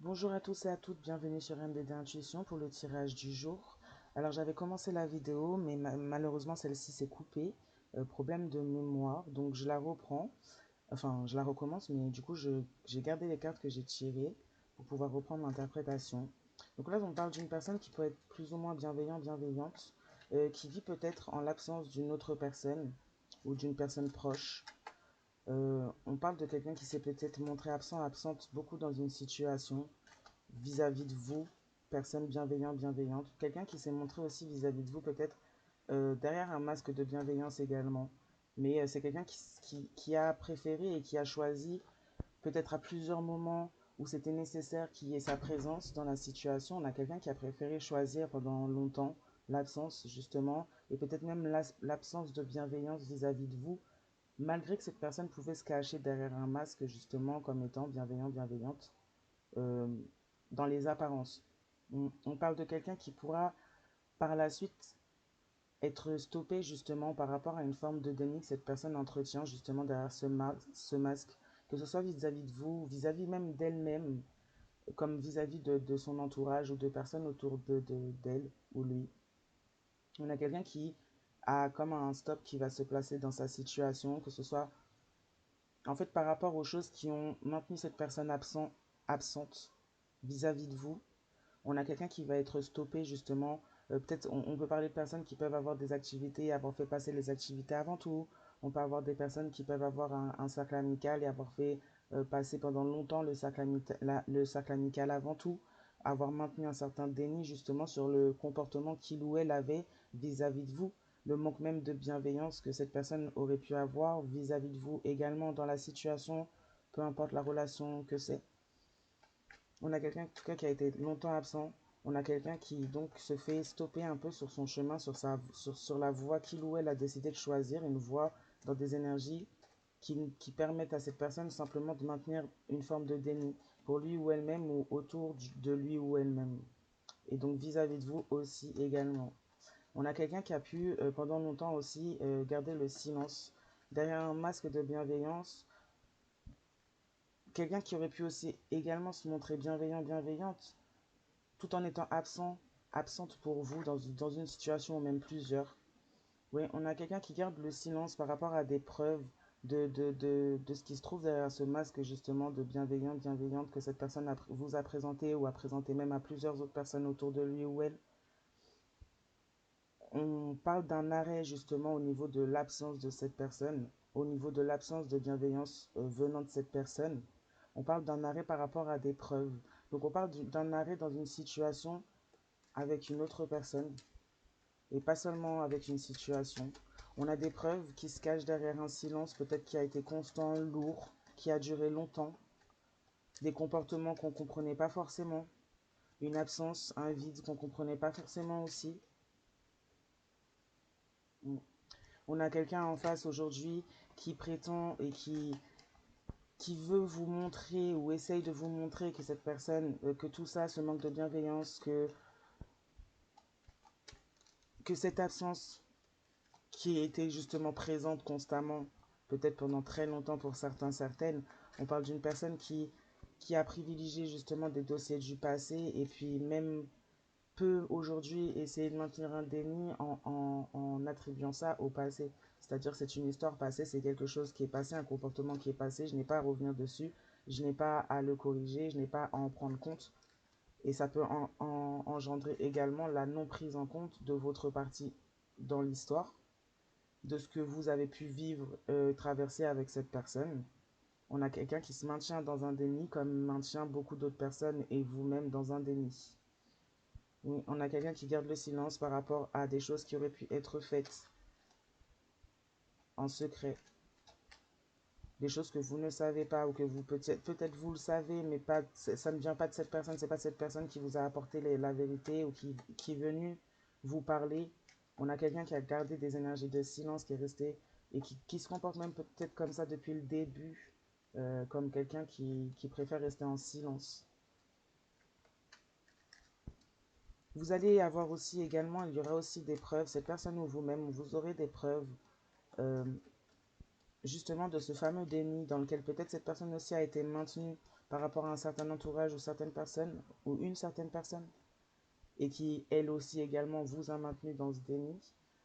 Bonjour à tous et à toutes, bienvenue sur MDD Intuition pour le tirage du jour. Alors j'avais commencé la vidéo, mais malheureusement celle-ci s'est coupée, problème de mémoire, donc je la reprends, enfin je la recommence, mais du coup j'ai gardé les cartes que j'ai tirées pour pouvoir reprendre l'interprétation. Donc là on parle d'une personne qui peut être plus ou moins bienveillante, qui vit peut-être en l'absence d'une autre personne ou d'une personne proche. On parle de quelqu'un qui s'est peut-être montré absente beaucoup dans une situation vis-à-vis de vous, personne bienveillante. Quelqu'un qui s'est montré aussi vis-à-vis de vous, peut-être derrière un masque de bienveillance également. Mais c'est quelqu'un qui a préféré et qui a choisi, peut-être à plusieurs moments où c'était nécessaire qu'il y ait sa présence dans la situation. On a quelqu'un qui a préféré choisir pendant longtemps l'absence, justement, et peut-être même l'absence de bienveillance vis-à-vis de vous, malgré que cette personne pouvait se cacher derrière un masque, justement, comme étant bienveillante euh, dans les apparences. On parle de quelqu'un qui pourra par la suite être stoppé justement par rapport à une forme de déni que cette personne entretient justement derrière ce masque, que ce soit vis-à-vis de vous, vis-à-vis même d'elle-même, comme vis-à-vis de son entourage ou de personnes autour d'elle ou lui. On a quelqu'un qui a comme un stop qui va se placer dans sa situation, que ce soit en fait par rapport aux choses qui ont maintenu cette personne absente vis-à-vis de vous. On a quelqu'un qui va être stoppé justement. Peut-être on peut parler de personnes qui peuvent avoir des activités, avoir fait passer les activités avant tout. On peut avoir des personnes qui peuvent avoir un cercle amical et avoir fait passer pendant longtemps le cercle amical avant tout. Avoir maintenu un certain déni justement sur le comportement qu'il ou elle avait vis-à-vis de vous. Le manque même de bienveillance que cette personne aurait pu avoir vis-à-vis de vous également dans la situation, peu importe la relation que c'est. On a quelqu'un en tout cas qui a été longtemps absent. On a quelqu'un qui donc se fait stopper un peu sur son chemin, sur la voie qu'il ou elle a décidé de choisir, une voie dans des énergies qui permettent à cette personne simplement de maintenir une forme de déni pour lui ou elle-même ou autour de lui ou elle-même. Et donc vis-à-vis de vous aussi également. On a quelqu'un qui a pu pendant longtemps aussi garder le silence. Derrière un masque de bienveillance, quelqu'un qui aurait pu aussi également se montrer bienveillante, tout en étant absente pour vous dans une situation ou même plusieurs. Oui, on a quelqu'un qui garde le silence par rapport à des preuves de ce qui se trouve derrière ce masque justement de bienveillante que cette personne vous a présenté ou a présenté même à plusieurs autres personnes autour de lui ou elle. On parle d'un arrêt justement au niveau de l'absence de cette personne, au niveau de l'absence de bienveillance venant de cette personne. On parle d'un arrêt par rapport à des preuves. Donc on parle d'un arrêt dans une situation avec une autre personne et pas seulement avec une situation. On a des preuves qui se cachent derrière un silence peut-être qui a été constant, lourd, qui a duré longtemps, des comportements qu'on ne comprenait pas forcément, une absence, un vide qu'on ne comprenait pas forcément aussi. On a quelqu'un en face aujourd'hui qui prétend et qui veut vous montrer ou essaye de vous montrer que cette personne, que tout ça, ce manque de bienveillance, que cette absence qui était justement présente constamment, peut-être pendant très longtemps pour certains, certaines. On parle d'une personne qui a privilégié justement des dossiers du passé et puis même peut aujourd'hui essayer de maintenir un déni en attribuant ça au passé. C'est-à-dire c'est une histoire passée, c'est quelque chose qui est passé, un comportement qui est passé, je n'ai pas à revenir dessus, je n'ai pas à le corriger, je n'ai pas à en prendre compte. Et ça peut engendrer également la non prise en compte de votre partie dans l'histoire de ce que vous avez pu vivre, traverser avec cette personne. On a quelqu'un qui se maintient dans un déni comme maintient beaucoup d'autres personnes et vous-même dans un déni. Oui, on a quelqu'un qui garde le silence par rapport à des choses qui auraient pu être faites en secret. Des choses que vous ne savez pas ou que vous peut-être vous le savez, mais pas, ça ne vient pas de cette personne. C'est pas cette personne qui vous a apporté la vérité ou qui est venue vous parler. On a quelqu'un qui a gardé des énergies de silence, qui est resté et qui se comporte même peut-être comme ça depuis le début, comme quelqu'un qui préfère rester en silence. Vous allez avoir aussi également, il y aura aussi des preuves, cette personne ou vous-même, vous aurez des preuves euh, justement de ce fameux déni dans lequel peut-être cette personne aussi a été maintenue par rapport à un certain entourage ou certaines personnes, ou une certaine personne, et qui, elle aussi également, vous a maintenu dans ce déni.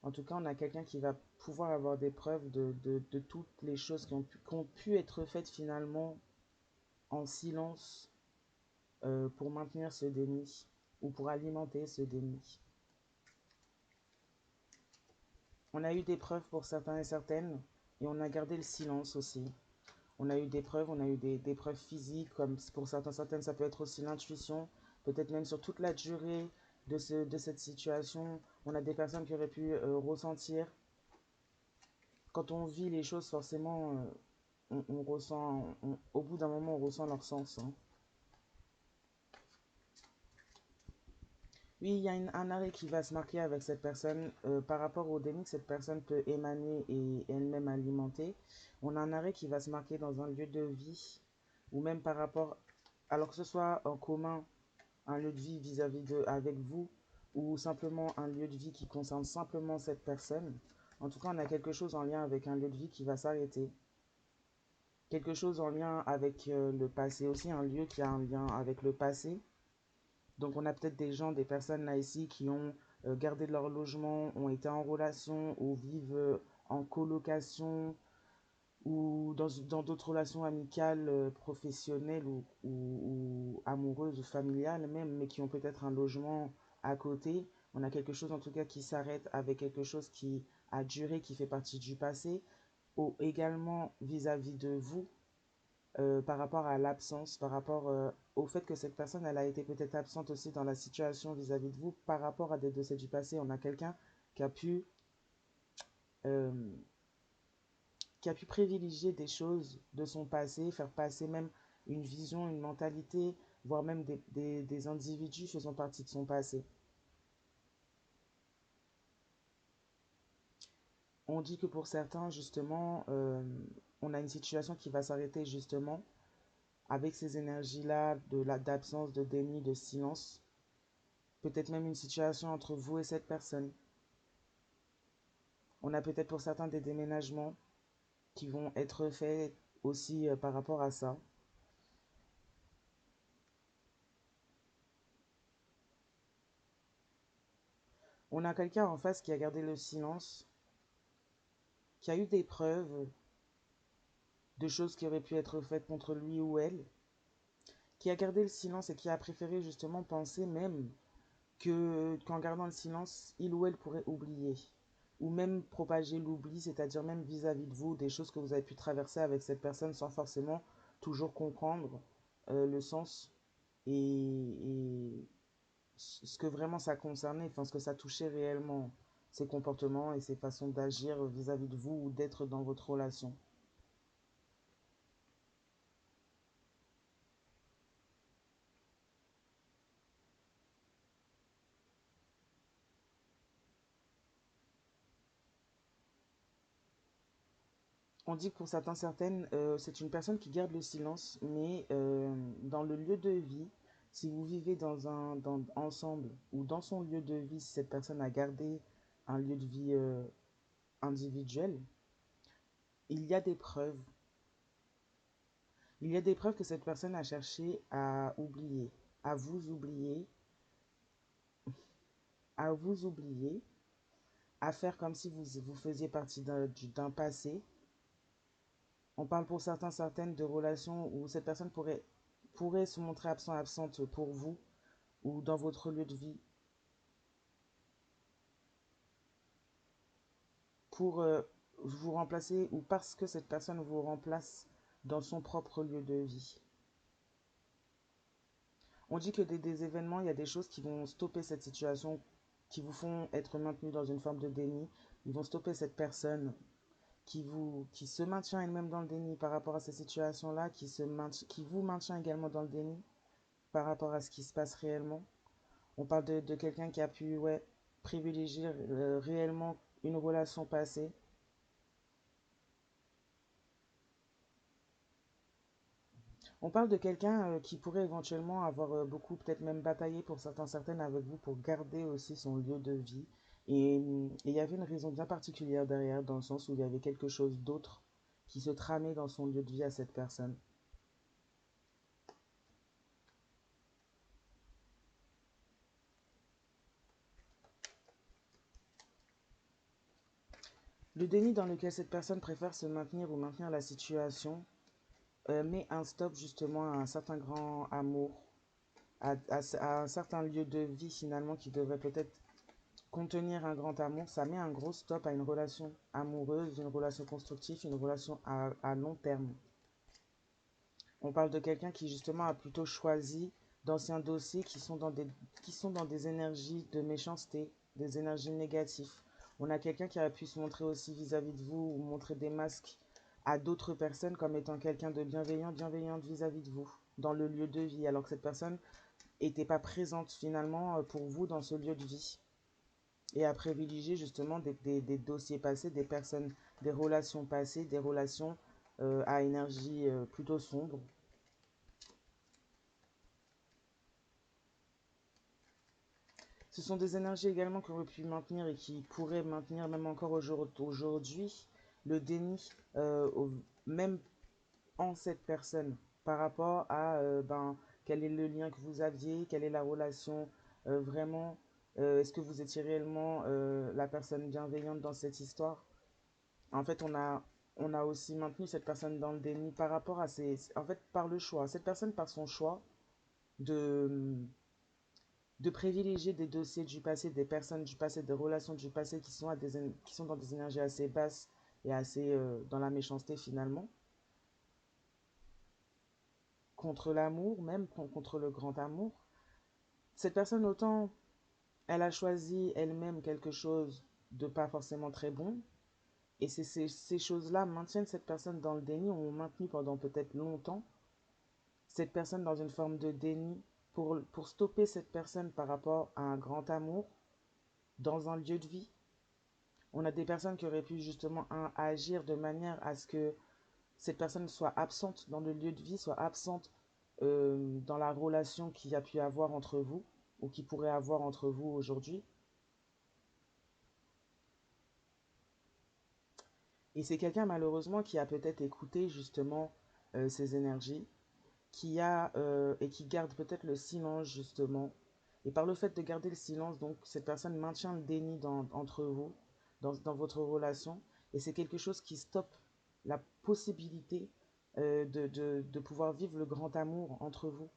En tout cas, on a quelqu'un qui va pouvoir avoir des preuves de toutes les choses qui ont pu être faites finalement en silence pour maintenir ce déni ou pour alimenter ce déni. On a eu des preuves pour certains et certaines et on a gardé le silence aussi. On a eu des preuves, on a eu des preuves physiques, comme pour certains, certaines, ça peut être aussi l'intuition, peut-être même sur toute la durée de cette situation. On a des personnes qui auraient pu ressentir. Quand on vit les choses, forcément, on ressent, au bout d'un moment, on ressent leur sens. Hein. Oui, il y a un arrêt qui va se marquer avec cette personne par rapport au déni que cette personne peut émaner et elle-même alimenter. On a un arrêt qui va se marquer dans un lieu de vie ou même par rapport, alors que ce soit en commun, un lieu de vie vis-à-vis de avec vous ou simplement un lieu de vie qui concerne simplement cette personne. En tout cas, on a quelque chose en lien avec un lieu de vie qui va s'arrêter. Quelque chose en lien avec le passé aussi, un lieu qui a un lien avec le passé. Donc on a peut-être des gens, des personnes là ici qui ont gardé leur logement, ont été en relation ou vivent en colocation ou dans d'autres relations amicales, professionnelles ou amoureuses ou familiales même, mais qui ont peut-être un logement à côté. On a quelque chose en tout cas qui s'arrête avec quelque chose qui a duré, qui fait partie du passé, ou également vis-à-vis de vous, par rapport à l'absence, par rapport au fait que cette personne, elle a été peut-être absente aussi dans la situation vis-à-vis de vous, par rapport à des dossiers du passé. On a quelqu'un qui a pu, euh, qui a pu privilégier des choses de son passé, faire passer même une vision, une mentalité, voire même des individus faisant partie de son passé. On dit que pour certains, justement, on a une situation qui va s'arrêter justement avec ces énergies-là, d'absence, de déni, de silence. Peut-être même une situation entre vous et cette personne. On a peut-être pour certains des déménagements qui vont être faits aussi par rapport à ça. On a quelqu'un en face qui a gardé le silence, qui a eu des preuves de choses qui auraient pu être faites contre lui ou elle, qui a gardé le silence et qui a préféré justement penser même que qu'en gardant le silence, il ou elle pourrait oublier. Ou même propager l'oubli, c'est-à-dire même vis-à-vis de vous, des choses que vous avez pu traverser avec cette personne sans forcément toujours comprendre le sens et ce que vraiment ça concernait, enfin ce que ça touchait réellement, ses comportements et ses façons d'agir vis-à-vis de vous ou d'être dans votre relation. On dit que pour certains, certaines, c'est une personne qui garde le silence, mais dans le lieu de vie, si vous vivez ensemble ou dans son lieu de vie, si cette personne a gardé un lieu de vie individuel, il y a des preuves. Il y a des preuves que cette personne a cherché à oublier, à vous oublier, à vous oublier, à faire comme si vous faisiez partie d'un passé. On parle pour certains, certaines de relations où cette personne pourrait se montrer absent, absente pour vous ou dans votre lieu de vie pour vous remplacer ou parce que cette personne vous remplace dans son propre lieu de vie. On dit que des événements, il y a des choses qui vont stopper cette situation, qui vous font être maintenu dans une forme de déni. Ils vont stopper cette personne qui se maintient elle-même dans le déni par rapport à ces situations-là, qui vous maintient également dans le déni par rapport à ce qui se passe réellement. On parle de quelqu'un qui a pu privilégier réellement une relation passée. On parle de quelqu'un qui pourrait éventuellement avoir beaucoup, peut-être même bataillé pour certains, certaines avec vous pour garder aussi son lieu de vie. Et il y avait une raison bien particulière derrière, dans le sens où il y avait quelque chose d'autre qui se tramait dans son lieu de vie à cette personne. Le déni dans lequel cette personne préfère se maintenir ou maintenir la situation met un stop justement à un certain grand amour, à un certain lieu de vie finalement qui devrait peut-être contenir un grand amour. Ça met un gros stop à une relation amoureuse, une relation constructive, une relation à long terme. On parle de quelqu'un qui justement a plutôt choisi d'anciens dossiers qui sont dans des énergies de méchanceté, des énergies négatives. On a quelqu'un qui a pu se montrer aussi vis-à-vis de vous ou montrer des masques à d'autres personnes comme étant quelqu'un de bienveillant, bienveillante vis-à-vis de vous dans le lieu de vie, alors que cette personne n'était pas présente finalement pour vous dans ce lieu de vie. Et à privilégier justement des dossiers passés, des personnes, des relations passées, des relations à énergie plutôt sombre. Ce sont des énergies également qui auraient pu maintenir et qui pourraient maintenir même encore aujourd'hui le déni, même en cette personne, par rapport à quel est le lien que vous aviez, quelle est la relation vraiment, est-ce que vous étiez réellement la personne bienveillante dans cette histoire. En fait, on a aussi maintenu cette personne dans le déni par rapport à en fait, par le choix. Cette personne, par son choix de de privilégier des dossiers du passé, des personnes du passé, des relations du passé qui sont dans des énergies assez basses et assez dans la méchanceté finalement, contre l'amour, même contre le grand amour. Cette personne, autant elle a choisi elle-même quelque chose de pas forcément très bon, et ces choses-là maintiennent cette personne dans le déni, ou ont maintenu pendant peut-être longtemps cette personne dans une forme de déni pour stopper cette personne par rapport à un grand amour dans un lieu de vie. On a des personnes qui auraient pu justement agir de manière à ce que cette personne soit absente dans le lieu de vie, soit absente dans la relation qu'il y a pu avoir entre vous ou qui pourrait avoir entre vous aujourd'hui. Et c'est quelqu'un malheureusement qui a peut-être écouté justement ces énergies, et qui garde peut-être le silence justement. Et par le fait de garder le silence, donc cette personne maintient le déni entre vous, dans votre relation. Et c'est quelque chose qui stoppe la possibilité de pouvoir vivre le grand amour entre vous.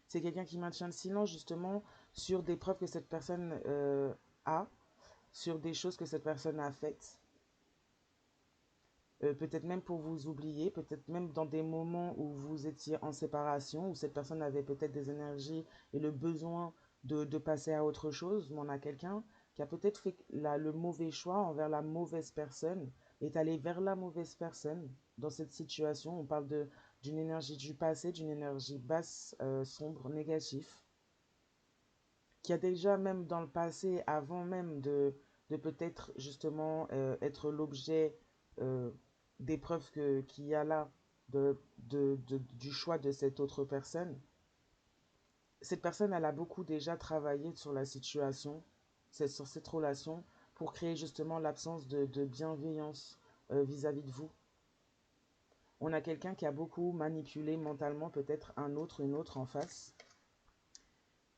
C'est quelqu'un qui maintient le silence justement sur des preuves que cette personne a, sur des choses que cette personne a faites. Peut-être même pour vous oublier, peut-être même dans des moments où vous étiez en séparation, où cette personne avait peut-être des énergies et le besoin de passer à autre chose. Mais on a quelqu'un qui a peut-être fait le mauvais choix envers la mauvaise personne, est allé vers la mauvaise personne dans cette situation. On parle d'une énergie du passé, d'une énergie basse, sombre, négative, qui a déjà même dans le passé, avant même de peut-être justement être l'objet euh, des preuves qu'il y a là du choix de cette autre personne. Cette personne, elle a beaucoup déjà travaillé sur la situation, sur cette relation, pour créer justement l'absence de bienveillance vis-à-vis de vous. On a quelqu'un qui a beaucoup manipulé mentalement peut-être une autre en face,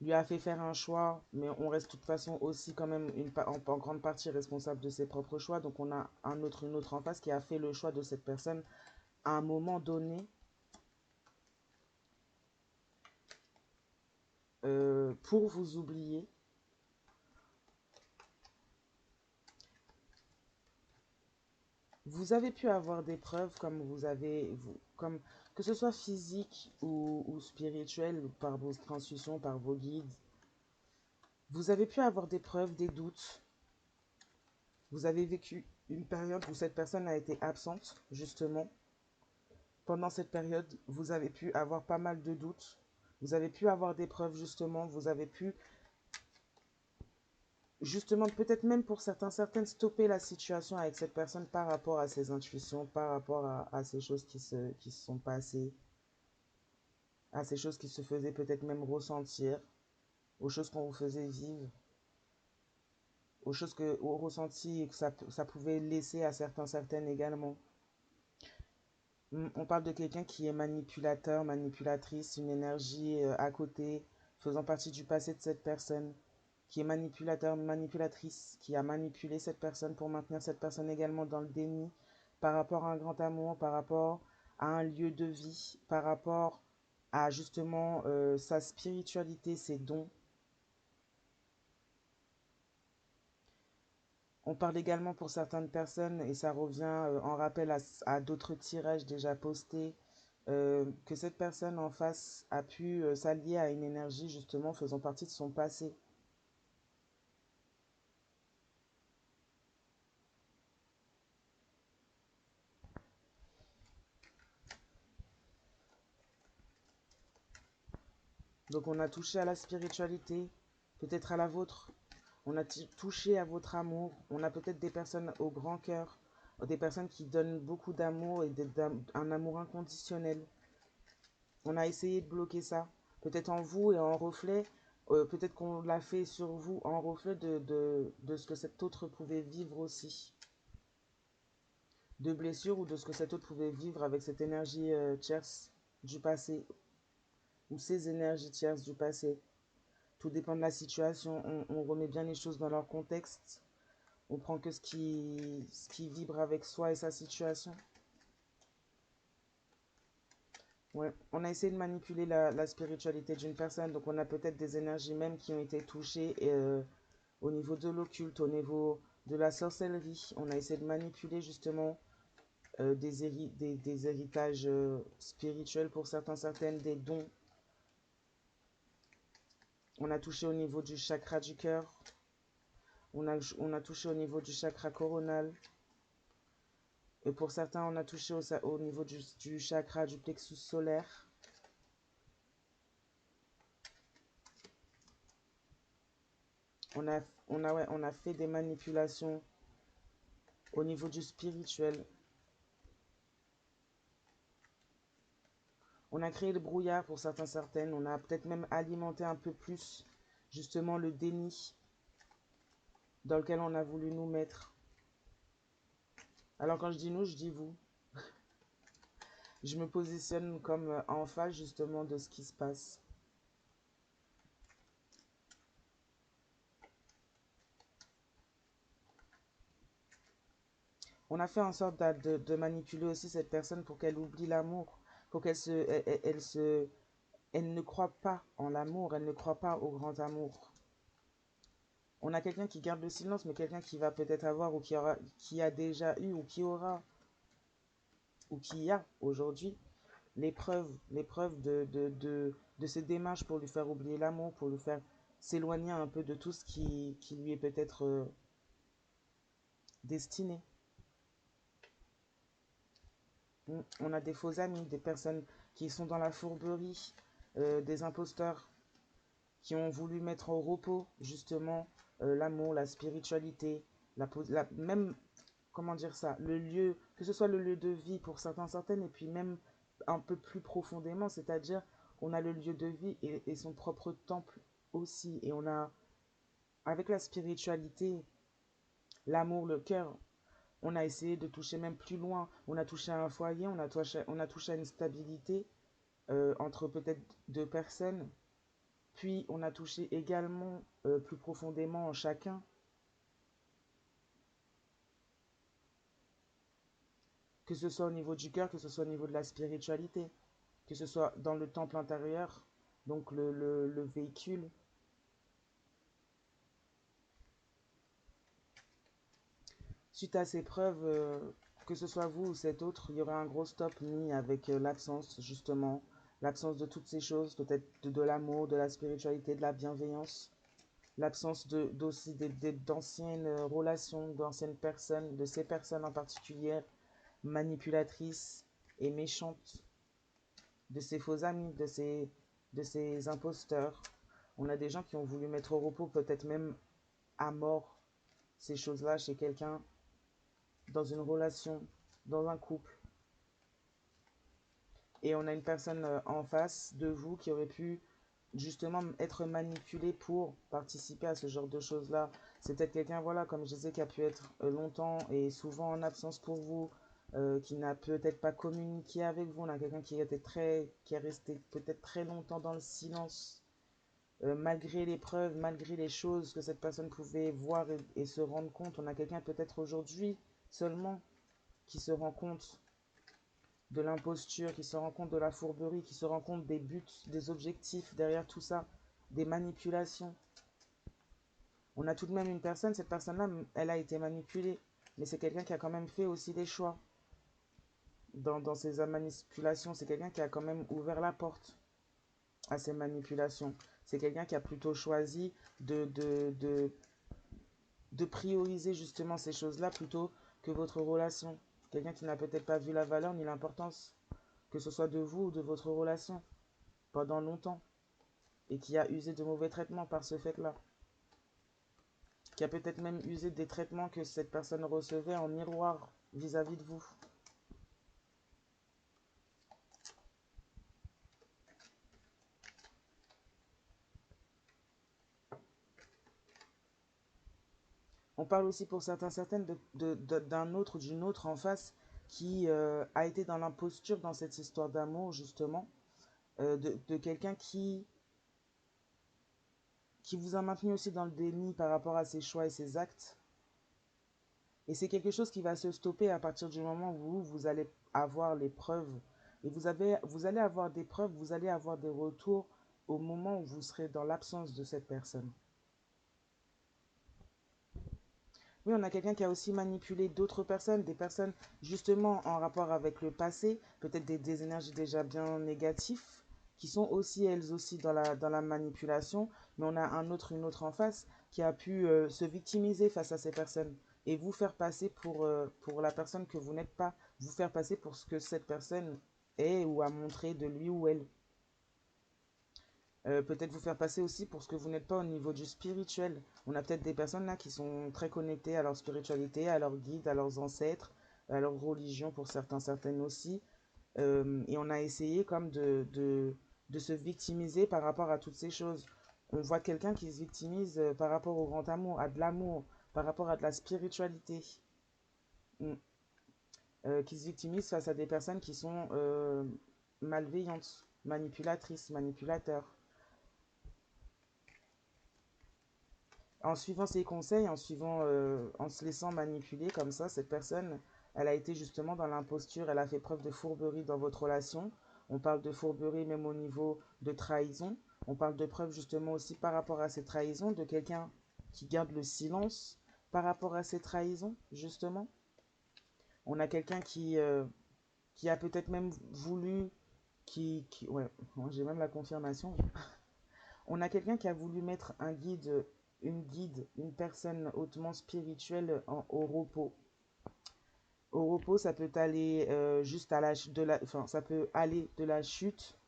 lui a fait faire un choix, mais on reste de toute façon aussi quand même en grande partie responsable de ses propres choix. Donc on a une autre en face qui a fait le choix de cette personne à un moment donné pour vous oublier. Vous avez pu avoir des preuves comme comme que ce soit physique ou spirituel, par vos transfusions, par vos guides. Vous avez pu avoir des preuves, des doutes. Vous avez vécu une période où cette personne a été absente, justement. Pendant cette période, vous avez pu avoir pas mal de doutes. Vous avez pu avoir des preuves, justement. Vous avez pu, justement, peut-être même pour certaines, stopper la situation avec cette personne par rapport à ses intuitions, par rapport à ces choses qui se sont passées, à ces choses qui se faisaient peut-être même ressentir, aux choses qu'on vous faisait vivre, aux ressentis que ça pouvait laisser à certaines également. On parle de quelqu'un qui est manipulateur, manipulatrice, une énergie à côté, faisant partie du passé de cette personne, qui est manipulateur, manipulatrice, qui a manipulé cette personne pour maintenir cette personne également dans le déni par rapport à un grand amour, par rapport à un lieu de vie, par rapport à justement sa spiritualité, ses dons. On parle également pour certaines personnes, et ça revient en rappel à d'autres tirages déjà postés, que cette personne en face a pu s'allier à une énergie justement faisant partie de son passé. Donc on a touché à la spiritualité, peut-être à la vôtre. On a touché à votre amour. On a peut-être des personnes au grand cœur, des personnes qui donnent beaucoup d'amour et un amour inconditionnel. On a essayé de bloquer ça. Peut-être en vous et en reflet. Peut-être qu'on l'a fait sur vous en reflet de ce que cet autre pouvait vivre aussi. De blessures ou de ce que cet autre pouvait vivre avec cette énergie tierce du passé. Ou ces énergies tierces du passé. Tout dépend de la situation. On remet bien les choses dans leur contexte. On prend que ce qui vibre avec soi et sa situation. Ouais. On a essayé de manipuler la spiritualité d'une personne. Donc on a peut-être des énergies même qui ont été touchées au niveau de l'occulte, au niveau de la sorcellerie. On a essayé de manipuler justement des héritages spirituels pour certaines, des dons. On a touché au niveau du chakra du cœur. On a touché au niveau du chakra coronal. Et pour certains, on a touché au niveau du chakra du plexus solaire. On a fait des manipulations au niveau du spirituel. On a créé le brouillard pour certaines. On a peut-être même alimenté un peu plus justement le déni dans lequel on a voulu nous mettre. Alors quand je dis nous, je dis vous. Je me positionne comme en face justement de ce qui se passe. On a fait en sorte de manipuler aussi cette personne pour qu'elle oublie l'amour, pour elle ne croit pas en l'amour, elle ne croit pas au grand amour. On a quelqu'un qui garde le silence, mais quelqu'un qui va peut-être avoir ou qui a déjà eu ou qui aura ou qui a aujourd'hui l'épreuve de ses démarches pour lui faire oublier l'amour, pour lui faire s'éloigner un peu de tout ce qui lui est peut-être destiné. On a des faux amis, des personnes qui sont dans la fourberie, des imposteurs qui ont voulu mettre au repos justement l'amour, la spiritualité, même, comment dire ça, le lieu, que ce soit le lieu de vie pour certaines, et puis même un peu plus profondément, c'est-à-dire on a le lieu de vie et son propre temple aussi, et on a, avec la spiritualité, l'amour, le cœur, on a essayé de toucher même plus loin, on a touché à un foyer, on a touché à une stabilité entre peut-être deux personnes, puis on a touché également plus profondément en chacun, que ce soit au niveau du cœur, que ce soit au niveau de la spiritualité, que ce soit dans le temple intérieur, donc le véhicule. Suite à ces preuves, que ce soit vous ou cet autre, il y aura un gros stop mis avec l'absence, justement, l'absence de toutes ces choses, peut-être de l'amour, de la spiritualité, de la bienveillance, l'absence d'aussi d'anciennes relations, d'anciennes personnes, de ces personnes en particulier, manipulatrices et méchantes, de ces faux amis, de ces imposteurs. On a des gens qui ont voulu mettre au repos, peut-être même à mort, ces choses-là chez quelqu'un, dans une relation, dans un couple. Et on a une personne en face de vous qui aurait pu justement être manipulée pour participer à ce genre de choses-là. C'est peut-être quelqu'un, voilà, comme je disais, qui a pu être longtemps et souvent en absence pour vous, qui n'a peut-être pas communiqué avec vous. On a quelqu'un qui est resté peut-être très longtemps dans le silence, malgré les preuves, malgré les choses que cette personne pouvait voir et se rendre compte. On a quelqu'un peut-être aujourd'hui seulement qui se rend compte de l'imposture, qui se rend compte de la fourberie, qui se rend compte des buts, des objectifs derrière tout ça, des manipulations. On a tout de même une personne, cette personne-là, elle a été manipulée, mais c'est quelqu'un qui a quand même fait aussi des choix. Dans ces manipulations, c'est quelqu'un qui a quand même ouvert la porte à ces manipulations. C'est quelqu'un qui a plutôt choisi de prioriser justement ces choses-là plutôt que votre relation. Quelqu'un qui n'a peut-être pas vu la valeur ni l'importance, que ce soit de vous ou de votre relation, pendant longtemps, et qui a usé de mauvais traitements par ce fait-là. Qui a peut-être même usé des traitements que cette personne recevait en miroir vis-à-vis de vous. On parle aussi pour certains, certaines d'un autre ou d'une autre en face qui a été dans l'imposture dans cette histoire d'amour, justement, de quelqu'un qui vous a maintenu aussi dans le déni par rapport à ses choix et ses actes. Et c'est quelque chose qui va se stopper à partir du moment où vous allez avoir les preuves. Et vous allez avoir des preuves, vous allez avoir des retours au moment où vous serez dans l'absence de cette personne. Oui, on a quelqu'un qui a aussi manipulé d'autres personnes, des personnes justement en rapport avec le passé, peut-être des énergies déjà bien négatives, qui sont aussi elles aussi dans la manipulation, mais on a une autre en face qui a pu se victimiser face à ces personnes et vous faire passer pour la personne que vous n'êtes pas, vous faire passer pour ce que cette personne est ou a montré de lui ou elle. Peut-être vous faire passer aussi pour ce que vous n'êtes pas au niveau du spirituel. On a peut-être des personnes là qui sont très connectées à leur spiritualité, à leurs guides, à leurs ancêtres, à leur religion pour certains, certaines aussi. Et on a essayé comme de se victimiser par rapport à toutes ces choses. On voit quelqu'un qui se victimise par rapport au grand amour, à de l'amour, par rapport à de la spiritualité. Mm. Qui se victimise face à des personnes qui sont malveillantes, manipulatrices, manipulateurs. En suivant ses conseils, en se laissant manipuler comme ça, cette personne, elle a été justement dans l'imposture, elle a fait preuve de fourberie dans votre relation. On parle de fourberie même au niveau de trahison. On parle de preuve justement aussi par rapport à ces trahisons, de quelqu'un qui garde le silence par rapport à ces trahisons, justement. On a quelqu'un qui a peut-être même voulu, ouais, j'ai même la confirmation. On a quelqu'un qui a voulu mettre une personne hautement spirituelle au repos. Au repos, ça peut aller juste à enfin, ça peut aller de la chute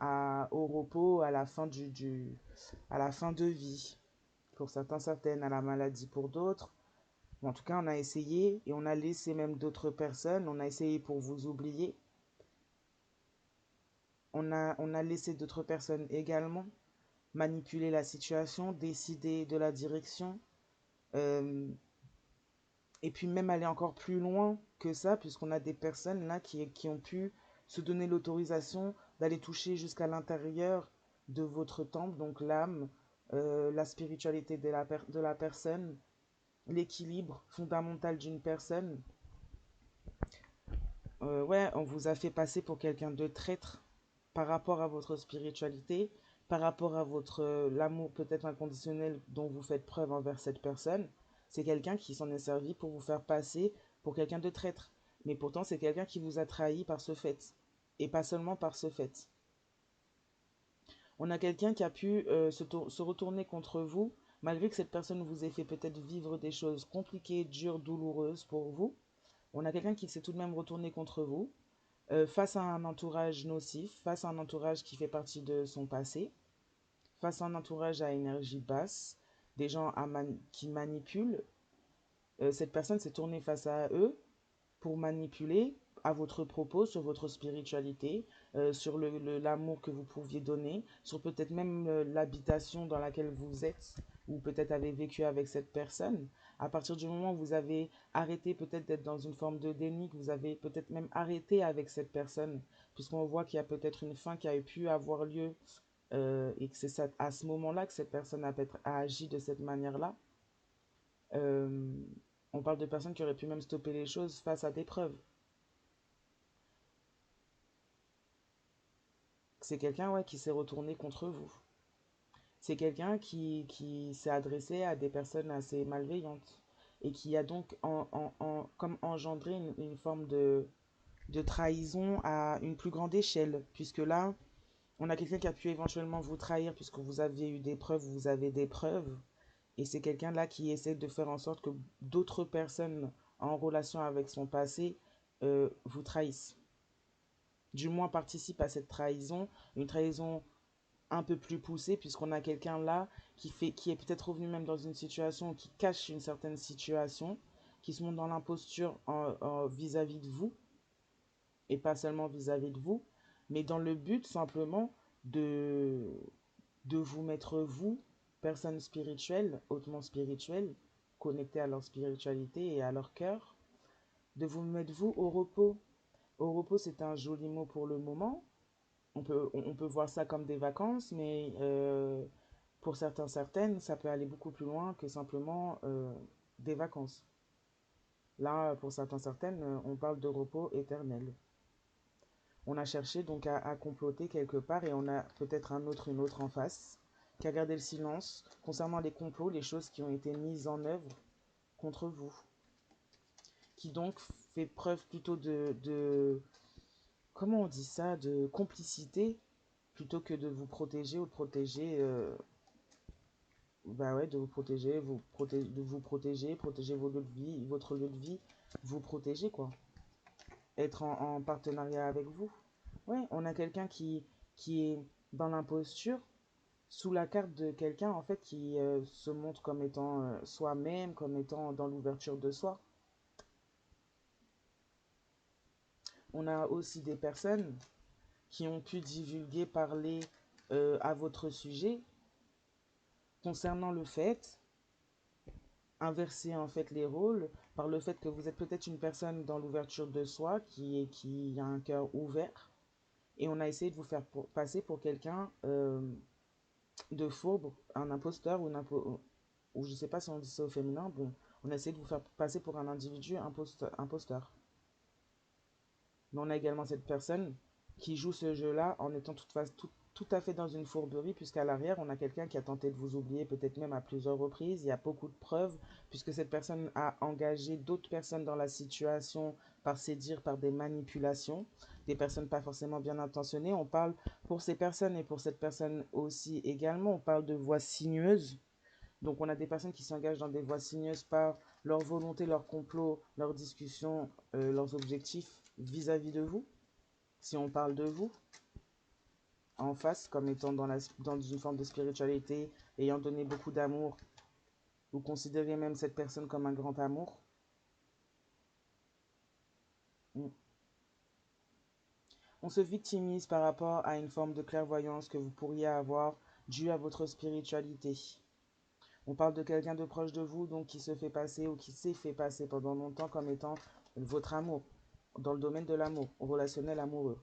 au repos à la fin à la fin de vie. Pour certains, certaines, à la maladie pour d'autres. Bon, en tout cas, on a essayé et on a laissé même d'autres personnes. On a essayé pour vous oublier. On a laissé d'autres personnes également manipuler la situation, décider de la direction, euh, et puis même aller encore plus loin que ça, puisqu'on a des personnes là qui ont pu se donner l'autorisation d'aller toucher jusqu'à l'intérieur de votre temple, donc l'âme, la spiritualité de la personne, l'équilibre fondamental d'une personne. Ouais, on vous a fait passer pour quelqu'un de traître par rapport à votre spiritualité, par rapport à l'amour peut-être inconditionnel dont vous faites preuve envers cette personne. C'est quelqu'un qui s'en est servi pour vous faire passer pour quelqu'un de traître. Mais pourtant, c'est quelqu'un qui vous a trahi par ce fait. Et pas seulement par ce fait. On a quelqu'un qui a pu se retourner contre vous, malgré que cette personne vous ait fait peut-être vivre des choses compliquées, dures, douloureuses pour vous. On a quelqu'un qui s'est tout de même retourné contre vous, face à un entourage nocif, face à un entourage qui fait partie de son passé, face à un entourage à énergie basse, des gens qui manipulent. Cette personne s'est tournée face à eux pour manipuler à votre propos sur votre spiritualité, sur l'amour que vous pouviez donner, sur peut-être même l'habitation dans laquelle vous êtes ou peut-être avez vécu avec cette personne. À partir du moment où vous avez arrêté peut-être d'être dans une forme de déni, que vous avez peut-être même arrêté avec cette personne, puisqu'on voit qu'il y a peut-être une fin qui a pu avoir lieu et que c'est ça, à ce moment-là que cette personne a agi de cette manière-là. Euh, on parle de personnes qui auraient pu même stopper les choses face à des preuves. C'est quelqu'un, ouais, qui s'est retourné contre vous. C'est quelqu'un qui s'est adressé à des personnes assez malveillantes et qui a donc comme engendré une forme de trahison à une plus grande échelle, puisque là, on a quelqu'un qui a pu éventuellement vous trahir puisque vous aviez eu des preuves, vous avez des preuves, et c'est quelqu'un là qui essaie de faire en sorte que d'autres personnes en relation avec son passé vous trahissent. Du moins participent à cette trahison, une trahison un peu plus poussée puisqu'on a quelqu'un là qui est peut-être revenu même dans une situation qui cache une certaine situation, qui se montre dans l'imposture vis-à-vis de vous et pas seulement vis-à-vis de vous, mais dans le but simplement de, de vous mettre vous, personne spirituelle, hautement spirituelle, connectée à leur spiritualité et à leur cœur, de vous mettre vous au repos. Au repos, c'est un joli mot pour le moment. On peut voir ça comme des vacances, mais pour certains, certaines, ça peut aller beaucoup plus loin que simplement des vacances. Là, pour certains, certaines, on parle de repos éternel. On a cherché donc à comploter quelque part et on a peut-être une autre en face, qui a gardé le silence concernant les complots, les choses qui ont été mises en œuvre contre vous, qui donc fait preuve plutôt comment on dit ça, de complicité, plutôt que de vous protéger ou de protéger, bah ouais, de vous protéger, de vous protéger, protéger vos lieux de vie, votre lieu de vie, vous protéger quoi, être en partenariat avec vous. Ouais, on a quelqu'un qui est dans l'imposture, sous la carte de quelqu'un en fait qui se montre comme étant soi-même, comme étant dans l'ouverture de soi. On a aussi des personnes qui ont pu divulguer, parler à votre sujet concernant le fait, inverser en fait les rôles par le fait que vous êtes peut-être une personne dans l'ouverture de soi qui a un cœur ouvert et on a essayé de vous faire passer pour quelqu'un de fourbe, un imposteur ou je sais pas si on dit ça au féminin, bon, on a essayé de vous faire passer pour un individu imposteur. Mais on a également cette personne qui joue ce jeu-là en étant tout à fait dans une fourberie, puisqu'à l'arrière, on a quelqu'un qui a tenté de vous oublier, peut-être même à plusieurs reprises. Il y a beaucoup de preuves, puisque cette personne a engagé d'autres personnes dans la situation par ses dires, par des manipulations, des personnes pas forcément bien intentionnées. On parle pour ces personnes et pour cette personne aussi également, on parle de voix sinueuses. Donc on a des personnes qui s'engagent dans des voies sinueuses par leur volonté, leur complot, leurs discussions, leurs objectifs vis-à-vis de vous. Si on parle de vous, en face, comme étant dans une forme de spiritualité, ayant donné beaucoup d'amour, vous considérez même cette personne comme un grand amour. On se victimise par rapport à une forme de clairvoyance que vous pourriez avoir due à votre spiritualité. On parle de quelqu'un de proche de vous, donc qui se fait passer ou qui s'est fait passer pendant longtemps comme étant votre amour, dans le domaine de l'amour, relationnel amoureux.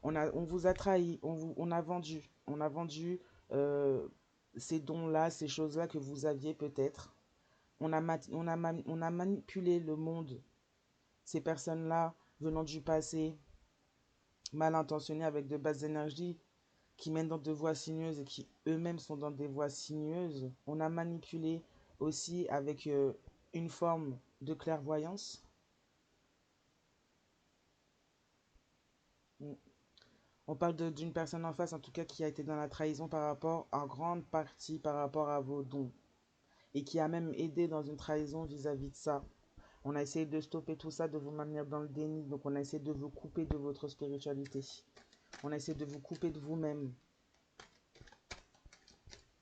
On vous a trahi, on a vendu euh, ces dons-là, ces choses-là que vous aviez peut-être. On a manipulé le monde, ces personnes-là venant du passé, mal intentionnées avec de basses énergies, qui mènent dans de voies sinueuses et qui eux-mêmes sont dans des voies sinueuses. On a manipulé aussi avec une forme de clairvoyance. On parle d'une personne en face, en tout cas, qui a été dans la trahison par rapport, en grande partie, par rapport à vos dons. Et qui a même aidé dans une trahison vis-à-vis de ça. On a essayé de stopper tout ça, de vous maintenir dans le déni. Donc on a essayé de vous couper de votre spiritualité. On a essayé de vous couper de vous-même.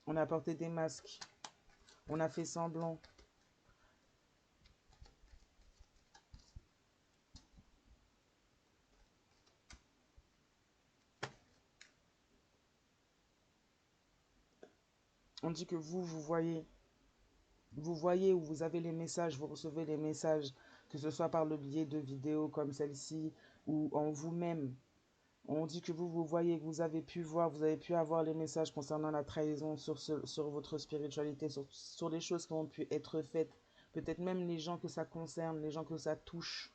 On a porté des masques. On a fait semblant. On dit que vous voyez ou vous avez les messages, vous recevez les messages, que ce soit par le biais de vidéos comme celle-ci ou en vous-même. On dit que vous voyez, que vous avez pu voir, vous avez pu avoir les messages concernant la trahison sur votre spiritualité, sur les choses qui ont pu être faites, peut-être même les gens que ça concerne, les gens que ça touche.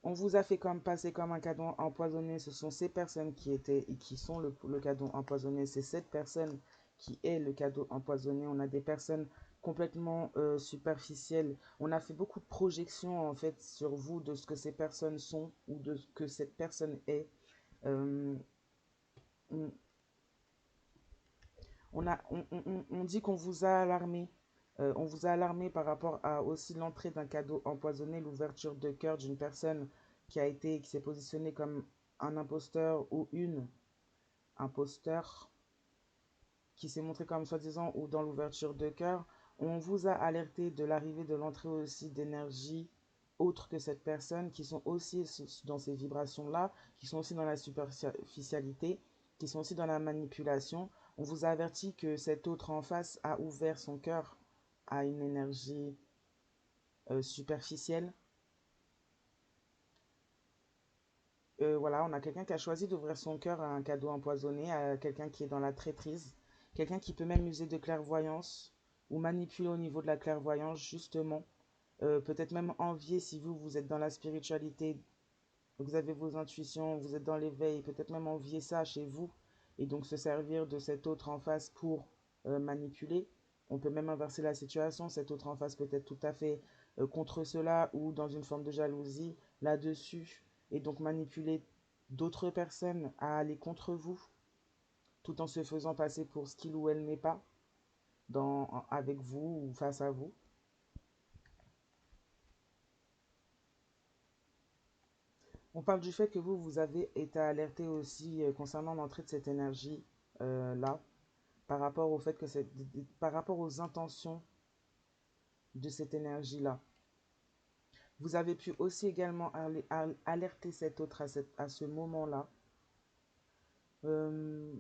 On vous a fait comme passer comme un cadeau empoisonné. Ce sont ces personnes qui sont le cadeau empoisonné. C'est cette personne qui est le cadeau empoisonné. On a des personnes complètement superficielles. On a fait beaucoup de projections en fait sur vous de ce que ces personnes sont ou de ce que cette personne est. Euh, on, on dit qu'on vous a alarmé. On vous a alarmé par rapport à aussi l'entrée d'un cadeau empoisonné, l'ouverture de cœur d'une personne qui s'est positionnée comme un imposteur ou une imposteur, qui s'est montré comme soi-disant ou dans l'ouverture de cœur. On vous a alerté de l'arrivée de l'entrée aussi d'énergie autres que cette personne, qui sont aussi dans ces vibrations-là, qui sont aussi dans la superficialité, qui sont aussi dans la manipulation. On vous a averti que cet autre en face a ouvert son cœur à une énergie superficielle. Voilà, on a quelqu'un qui a choisi d'ouvrir son cœur à un cadeau empoisonné, à quelqu'un qui est dans la traîtrise, quelqu'un qui peut même user de clairvoyance ou manipuler au niveau de la clairvoyance, justement. Peut-être même envier si vous êtes dans la spiritualité, vous avez vos intuitions, vous êtes dans l'éveil, peut-être même envier ça chez vous et donc se servir de cet autre en face pour manipuler. On peut même inverser la situation, cet autre en face peut être tout à fait contre cela ou dans une forme de jalousie là-dessus et donc manipuler d'autres personnes à aller contre vous tout en se faisant passer pour ce qu'il ou elle n'est pas avec vous ou face à vous. On parle du fait que vous avez été alerté aussi concernant l'entrée de cette énergie là, par rapport au fait que par rapport aux intentions de cette énergie-là. Vous avez pu aussi également alerter cet autre à ce moment-là. Euh,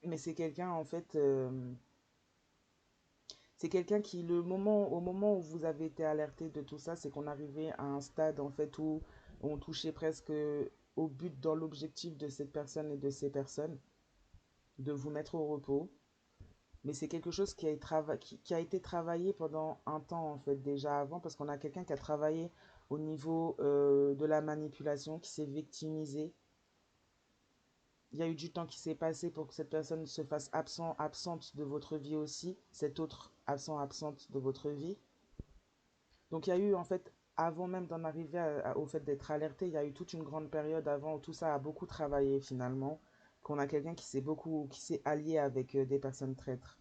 mais c'est quelqu'un en fait, c'est quelqu'un qui au moment où vous avez été alerté de tout ça, c'est qu'on arrivait à un stade en fait où on touchait presque au but dans l'objectif de cette personne et de ces personnes, de vous mettre au repos. Mais c'est quelque chose qui a été travaillé pendant un temps, en fait, déjà avant, parce qu'on a quelqu'un qui a travaillé au niveau de la manipulation, qui s'est victimisé. Il y a eu du temps qui s'est passé pour que cette personne se fasse absente de votre vie aussi, cet autre absente de votre vie. Donc il y a eu, en fait, avant même d'en arriver au fait d'être alerté, il y a eu toute une grande période avant où tout ça a beaucoup travaillé finalement, qu'on a quelqu'un qui s'est allié avec des personnes traîtres.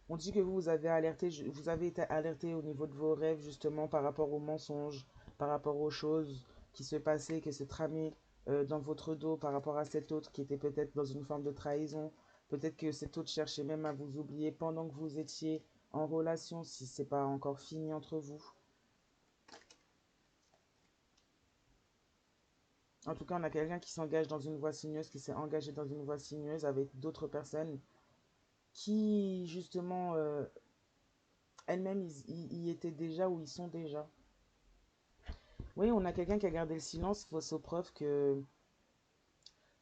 On dit que vous avez été alerté au niveau de vos rêves justement par rapport aux mensonges, par rapport aux choses qui se passaient, qui se tramaient dans votre dos par rapport à cet autre qui était peut-être dans une forme de trahison. Peut-être que cet autre cherchait même à vous oublier pendant que vous étiez en relation, si c'est pas encore fini entre vous. En tout cas, on a quelqu'un qui s'engage dans une voie sinueuse, qui s'est engagé dans une voie sinueuse avec d'autres personnes qui justement elles-mêmes y étaient déjà ou y sont déjà. Oui, on a quelqu'un qui a gardé le silence, fausse aux preuves que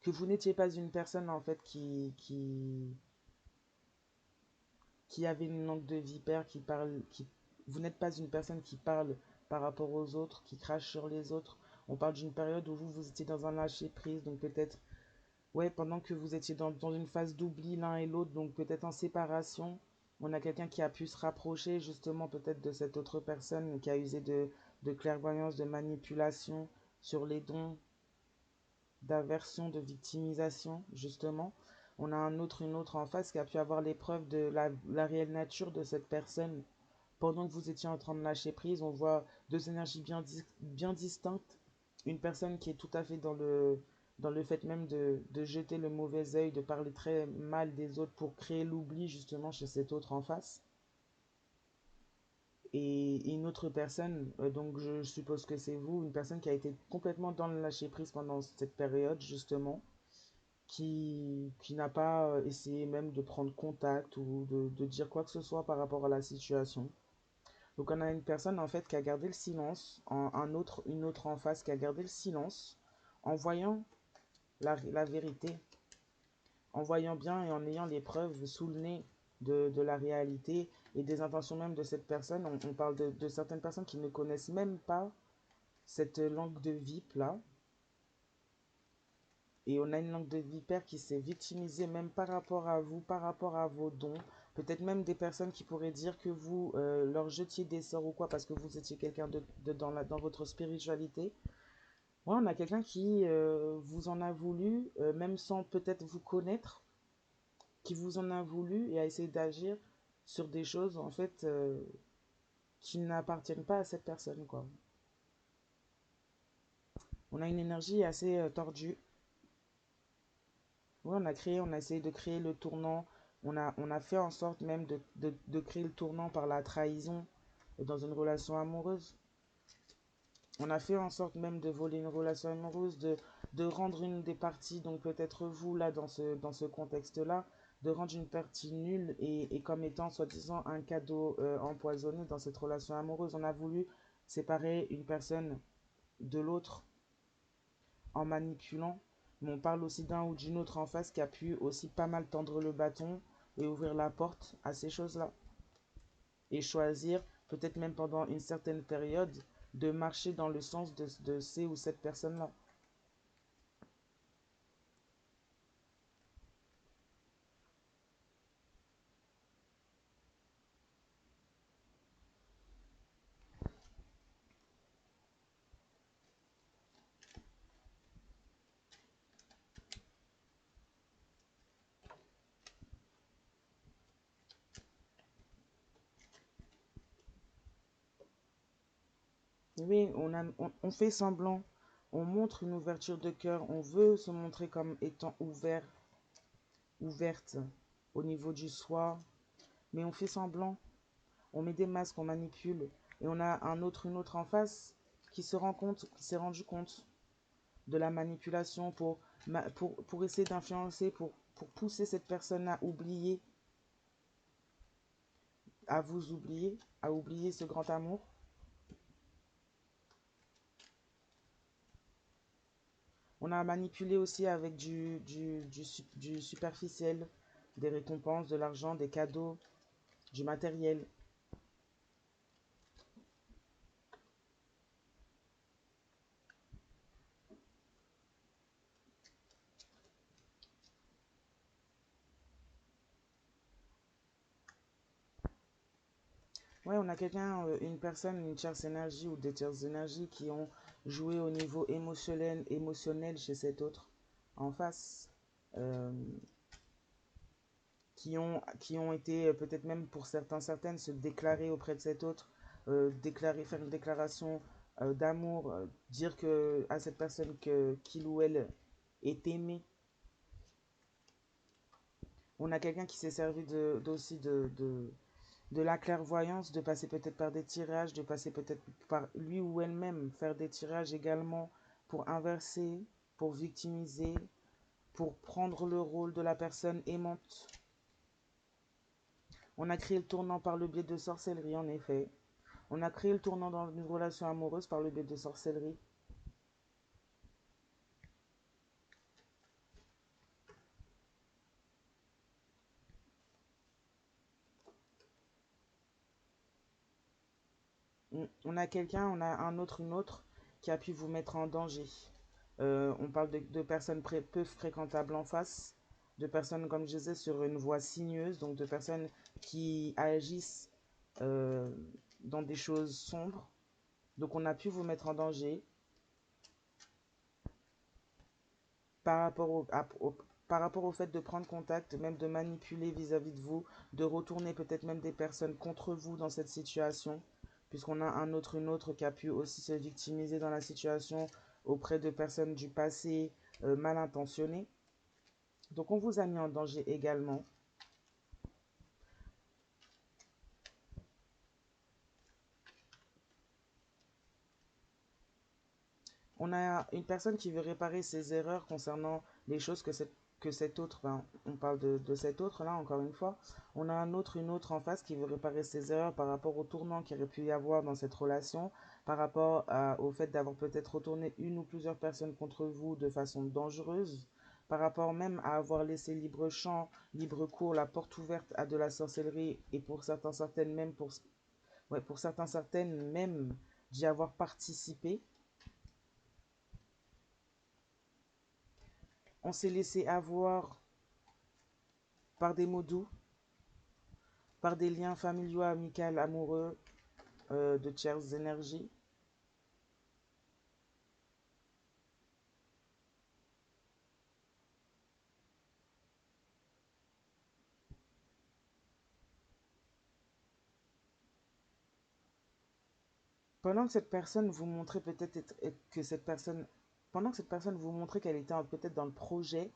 vous n'étiez pas une personne en fait qui avait une langue de vipère, vous n'êtes pas une personne qui parle par rapport aux autres, qui crache sur les autres. On parle d'une période où vous étiez dans un lâcher prise, donc peut-être, ouais, pendant que vous étiez dans une phase d'oubli l'un et l'autre, donc peut-être en séparation, on a quelqu'un qui a pu se rapprocher justement peut-être de cette autre personne qui a usé de clairvoyance, de manipulation sur les dons, d'aversion, de victimisation, justement. On a une autre en face qui a pu avoir les preuves de la réelle nature de cette personne. Pendant que vous étiez en train de lâcher prise, on voit deux énergies bien distinctes. Une personne qui est tout à fait dans le fait même de jeter le mauvais œil, de parler très mal des autres pour créer l'oubli justement chez cet autre en face. Et une autre personne, donc je suppose que c'est vous, une personne qui a été complètement dans le lâcher prise pendant cette période justement, qui n'a pas essayé même de prendre contact ou de dire quoi que ce soit par rapport à la situation. Donc on a une personne en fait qui a gardé le silence, une autre en face qui a gardé le silence en voyant la vérité, en voyant bien et en ayant les preuves sous le nez de la réalité et des intentions même de cette personne. On parle de certaines personnes qui ne connaissent même pas cette langue de VIP là. Et on a une langue de vipère qui s'est victimisée même par rapport à vous, par rapport à vos dons. Peut-être même des personnes qui pourraient dire que vous leur jetiez des sorts ou quoi parce que vous étiez quelqu'un dans votre spiritualité. Ouais, on a quelqu'un qui vous en a voulu, même sans peut-être vous connaître, qui vous en a voulu et a essayé d'agir sur des choses en fait qui n'appartiennent pas à cette personne, quoi. On a une énergie assez tordue. Oui, on a essayé de créer le tournant. On a fait en sorte même de créer le tournant par la trahison dans une relation amoureuse. On a fait en sorte même de voler une relation amoureuse, de rendre une des parties, donc peut-être vous là dans ce contexte-là, de rendre une partie nulle et comme étant soi-disant un cadeau empoisonné dans cette relation amoureuse. On a voulu séparer une personne de l'autre en manipulant, mais on parle aussi d'un ou d'une autre en face qui a pu aussi pas mal tendre le bâton et ouvrir la porte à ces choses-là. Et choisir, peut-être même pendant une certaine période, de marcher dans le sens de ces ou cette personne-là. Oui, on fait semblant, on montre une ouverture de cœur, on veut se montrer comme étant ouvert, ouverte au niveau du soi, mais on fait semblant, on met des masques, on manipule, et on a une autre en face qui se rend compte, qui s'est rendu compte de la manipulation pour essayer d'influencer, pour pousser cette personne à oublier, à vous oublier, à oublier ce grand amour. On a manipulé aussi avec du superficiel, des récompenses, de l'argent, des cadeaux, du matériel. Ouais, on a quelqu'un, une personne, une tierce énergie ou des tierces énergies qui ont joué au niveau émotionnel chez cet autre en face. Euh, qui ont été peut-être même pour certaines se déclarer auprès de cet autre, faire une déclaration d'amour, dire que à cette personne que qu'il ou elle est aimé. On a quelqu'un qui s'est servi aussi de la clairvoyance, de passer peut-être par des tirages, de passer peut-être par lui ou elle-même, faire des tirages également pour inverser, pour victimiser, pour prendre le rôle de la personne aimante. On a créé le tournant par le biais de sorcellerie, en effet. On a créé le tournant dans une relation amoureuse par le biais de sorcellerie. On a quelqu'un, on a un autre, une autre qui a pu vous mettre en danger. On parle de personnes peu fréquentables en face, de personnes, comme je disais, sur une voie sinueuse, donc de personnes qui agissent euh, dans des choses sombres. Donc on a pu vous mettre en danger par rapport par rapport au fait de prendre contact, même de manipuler vis-à-vis de vous, de retourner peut-être même des personnes contre vous dans cette situation, puisqu'on a un autre, une autre qui a pu aussi se victimiser dans la situation auprès de personnes du passé mal intentionnées. Donc on vous a mis en danger également. On a une personne qui veut réparer ses erreurs concernant les choses que cette que cet autre, ben, on parle de cet autre là, encore une fois, on a une autre en face qui veut réparer ses erreurs par rapport au tournant qu'il aurait pu y avoir dans cette relation, par rapport au fait d'avoir peut-être retourné une ou plusieurs personnes contre vous de façon dangereuse, par rapport même à avoir laissé libre champ, libre cours, la porte ouverte à de la sorcellerie, et pour certains, certaines, même pour certains, certaines, même d'y avoir participé. On s'est laissé avoir par des mots doux, par des liens familiaux, amicaux, amoureux, de tierces énergies. Pendant que cette personne vous montrait peut-être que cette personne, pendant que cette personne vous montrait qu'elle était peut-être dans le projet,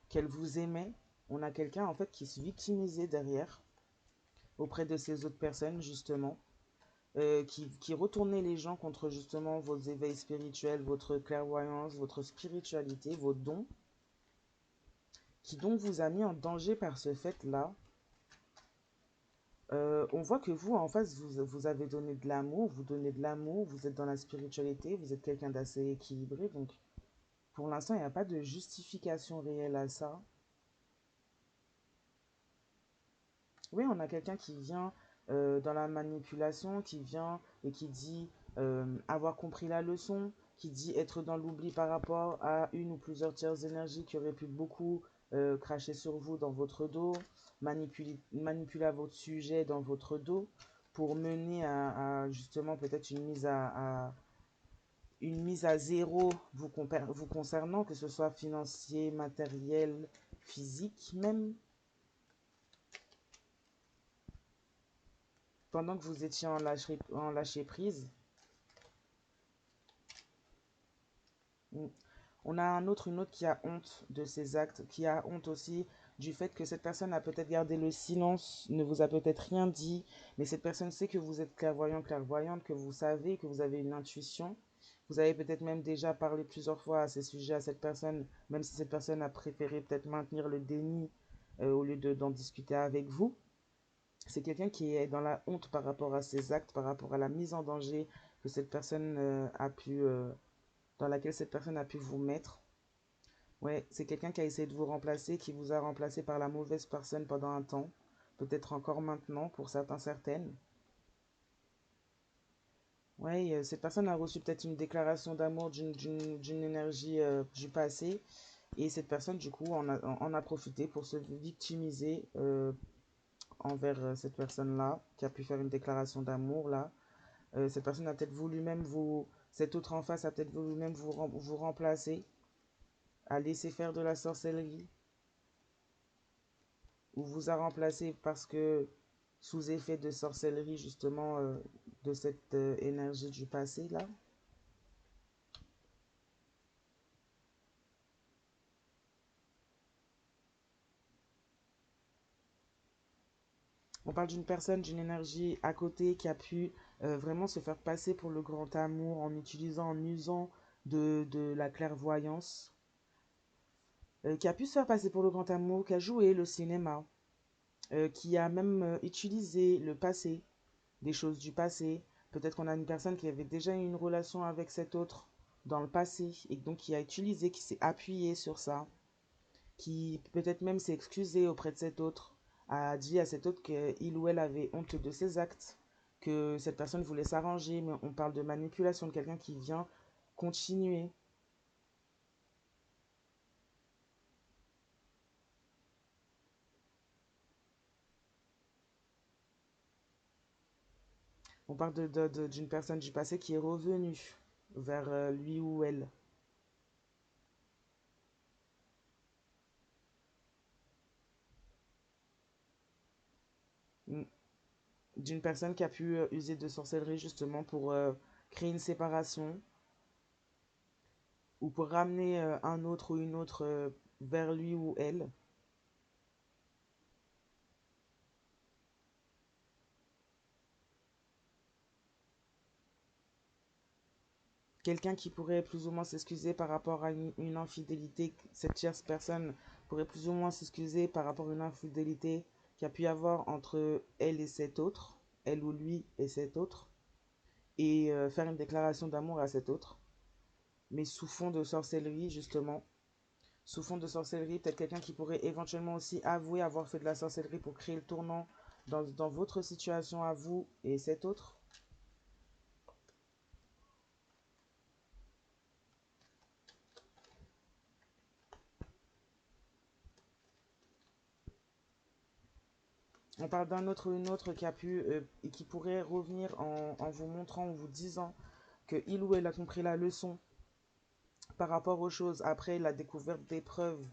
qu'elle vous aimait, on a quelqu'un en fait qui se victimisait derrière, auprès de ces autres personnes justement, qui retournait les gens contre justement vos éveils spirituels, votre clairvoyance, votre spiritualité, vos dons, qui donc vous a mis en danger par ce fait-là. On voit que vous, en face, vous avez donné de l'amour, vous donnez de l'amour, vous êtes dans la spiritualité, vous êtes quelqu'un d'assez équilibré. Donc, pour l'instant, il n'y a pas de justification réelle à ça. Oui, on a quelqu'un qui vient dans la manipulation, qui vient et qui dit avoir compris la leçon, qui dit être dans l'oubli par rapport à une ou plusieurs tierces énergies qui auraient pu beaucoup cracher sur vous dans votre dos, manipuler votre sujet dans votre dos pour mener à justement peut-être une mise à zéro vous concernant, que ce soit financier, matériel, physique même. Pendant que vous étiez en lâcher prise, on a une autre qui a honte de ses actes, qui a honte aussi du fait que cette personne a peut-être gardé le silence, ne vous a peut-être rien dit, mais cette personne sait que vous êtes clairvoyant, clairvoyante, que vous savez, que vous avez une intuition. Vous avez peut-être même déjà parlé plusieurs fois à ces sujets à cette personne, même si cette personne a préféré peut-être maintenir le déni au lieu d'en discuter avec vous. C'est quelqu'un qui est dans la honte par rapport à ses actes, par rapport à la mise en danger que cette personne dans laquelle cette personne a pu vous mettre. Ouais, c'est quelqu'un qui a essayé de vous remplacer, qui vous a remplacé par la mauvaise personne pendant un temps, peut-être encore maintenant pour certains, certaines. Ouais, cette personne a reçu peut-être une déclaration d'amour d'une énergie du passé, et cette personne, du coup, en a profité pour se victimiser envers cette personne-là, qui a pu faire une déclaration d'amour, là. Cette personne a peut-être voulu même cet autre en face a peut-être voulu même vous remplacer, a laissé faire de la sorcellerie, ou vous a remplacé parce que sous effet de sorcellerie, justement, de cette énergie du passé, là. On parle d'une personne, d'une énergie à côté qui a pu vraiment se faire passer pour le grand amour en usant de la clairvoyance, qui a pu se faire passer pour le grand amour, qui a joué le cinéma, qui a même utilisé le passé, des choses du passé. Peut-être qu'on a une personne qui avait déjà eu une relation avec cet autre dans le passé et donc qui a utilisé, qui s'est appuyé sur ça, qui peut-être même s'est excusé auprès de cet autre, a dit à cet autre qu'il ou elle avait honte de ses actes, que cette personne voulait s'arranger, mais on parle de manipulation, de quelqu'un qui vient continuer. On parle d'une personne du passé qui est revenue vers lui ou elle. Mm. D'une personne qui a pu user de sorcellerie justement pour créer une séparation ou pour ramener un autre ou une autre vers lui ou elle. Quelqu'un qui pourrait plus ou moins s'excuser par rapport à une infidélité que cette tierce personne pourrait plus ou moins s'excuser par rapport à une infidélité qu'il y a pu y avoir entre elle et cet autre, elle ou lui et cet autre, et faire une déclaration d'amour à cet autre, mais sous fond de sorcellerie, justement. Sous fond de sorcellerie, peut-être quelqu'un qui pourrait éventuellement aussi avouer avoir fait de la sorcellerie pour créer le tournant dans votre situation à vous et cet autre. On parle d'un autre ou une autre qui a pu et qui pourrait revenir en vous montrant, en vous disant que il ou elle a compris la leçon par rapport aux choses après la découverte des preuves,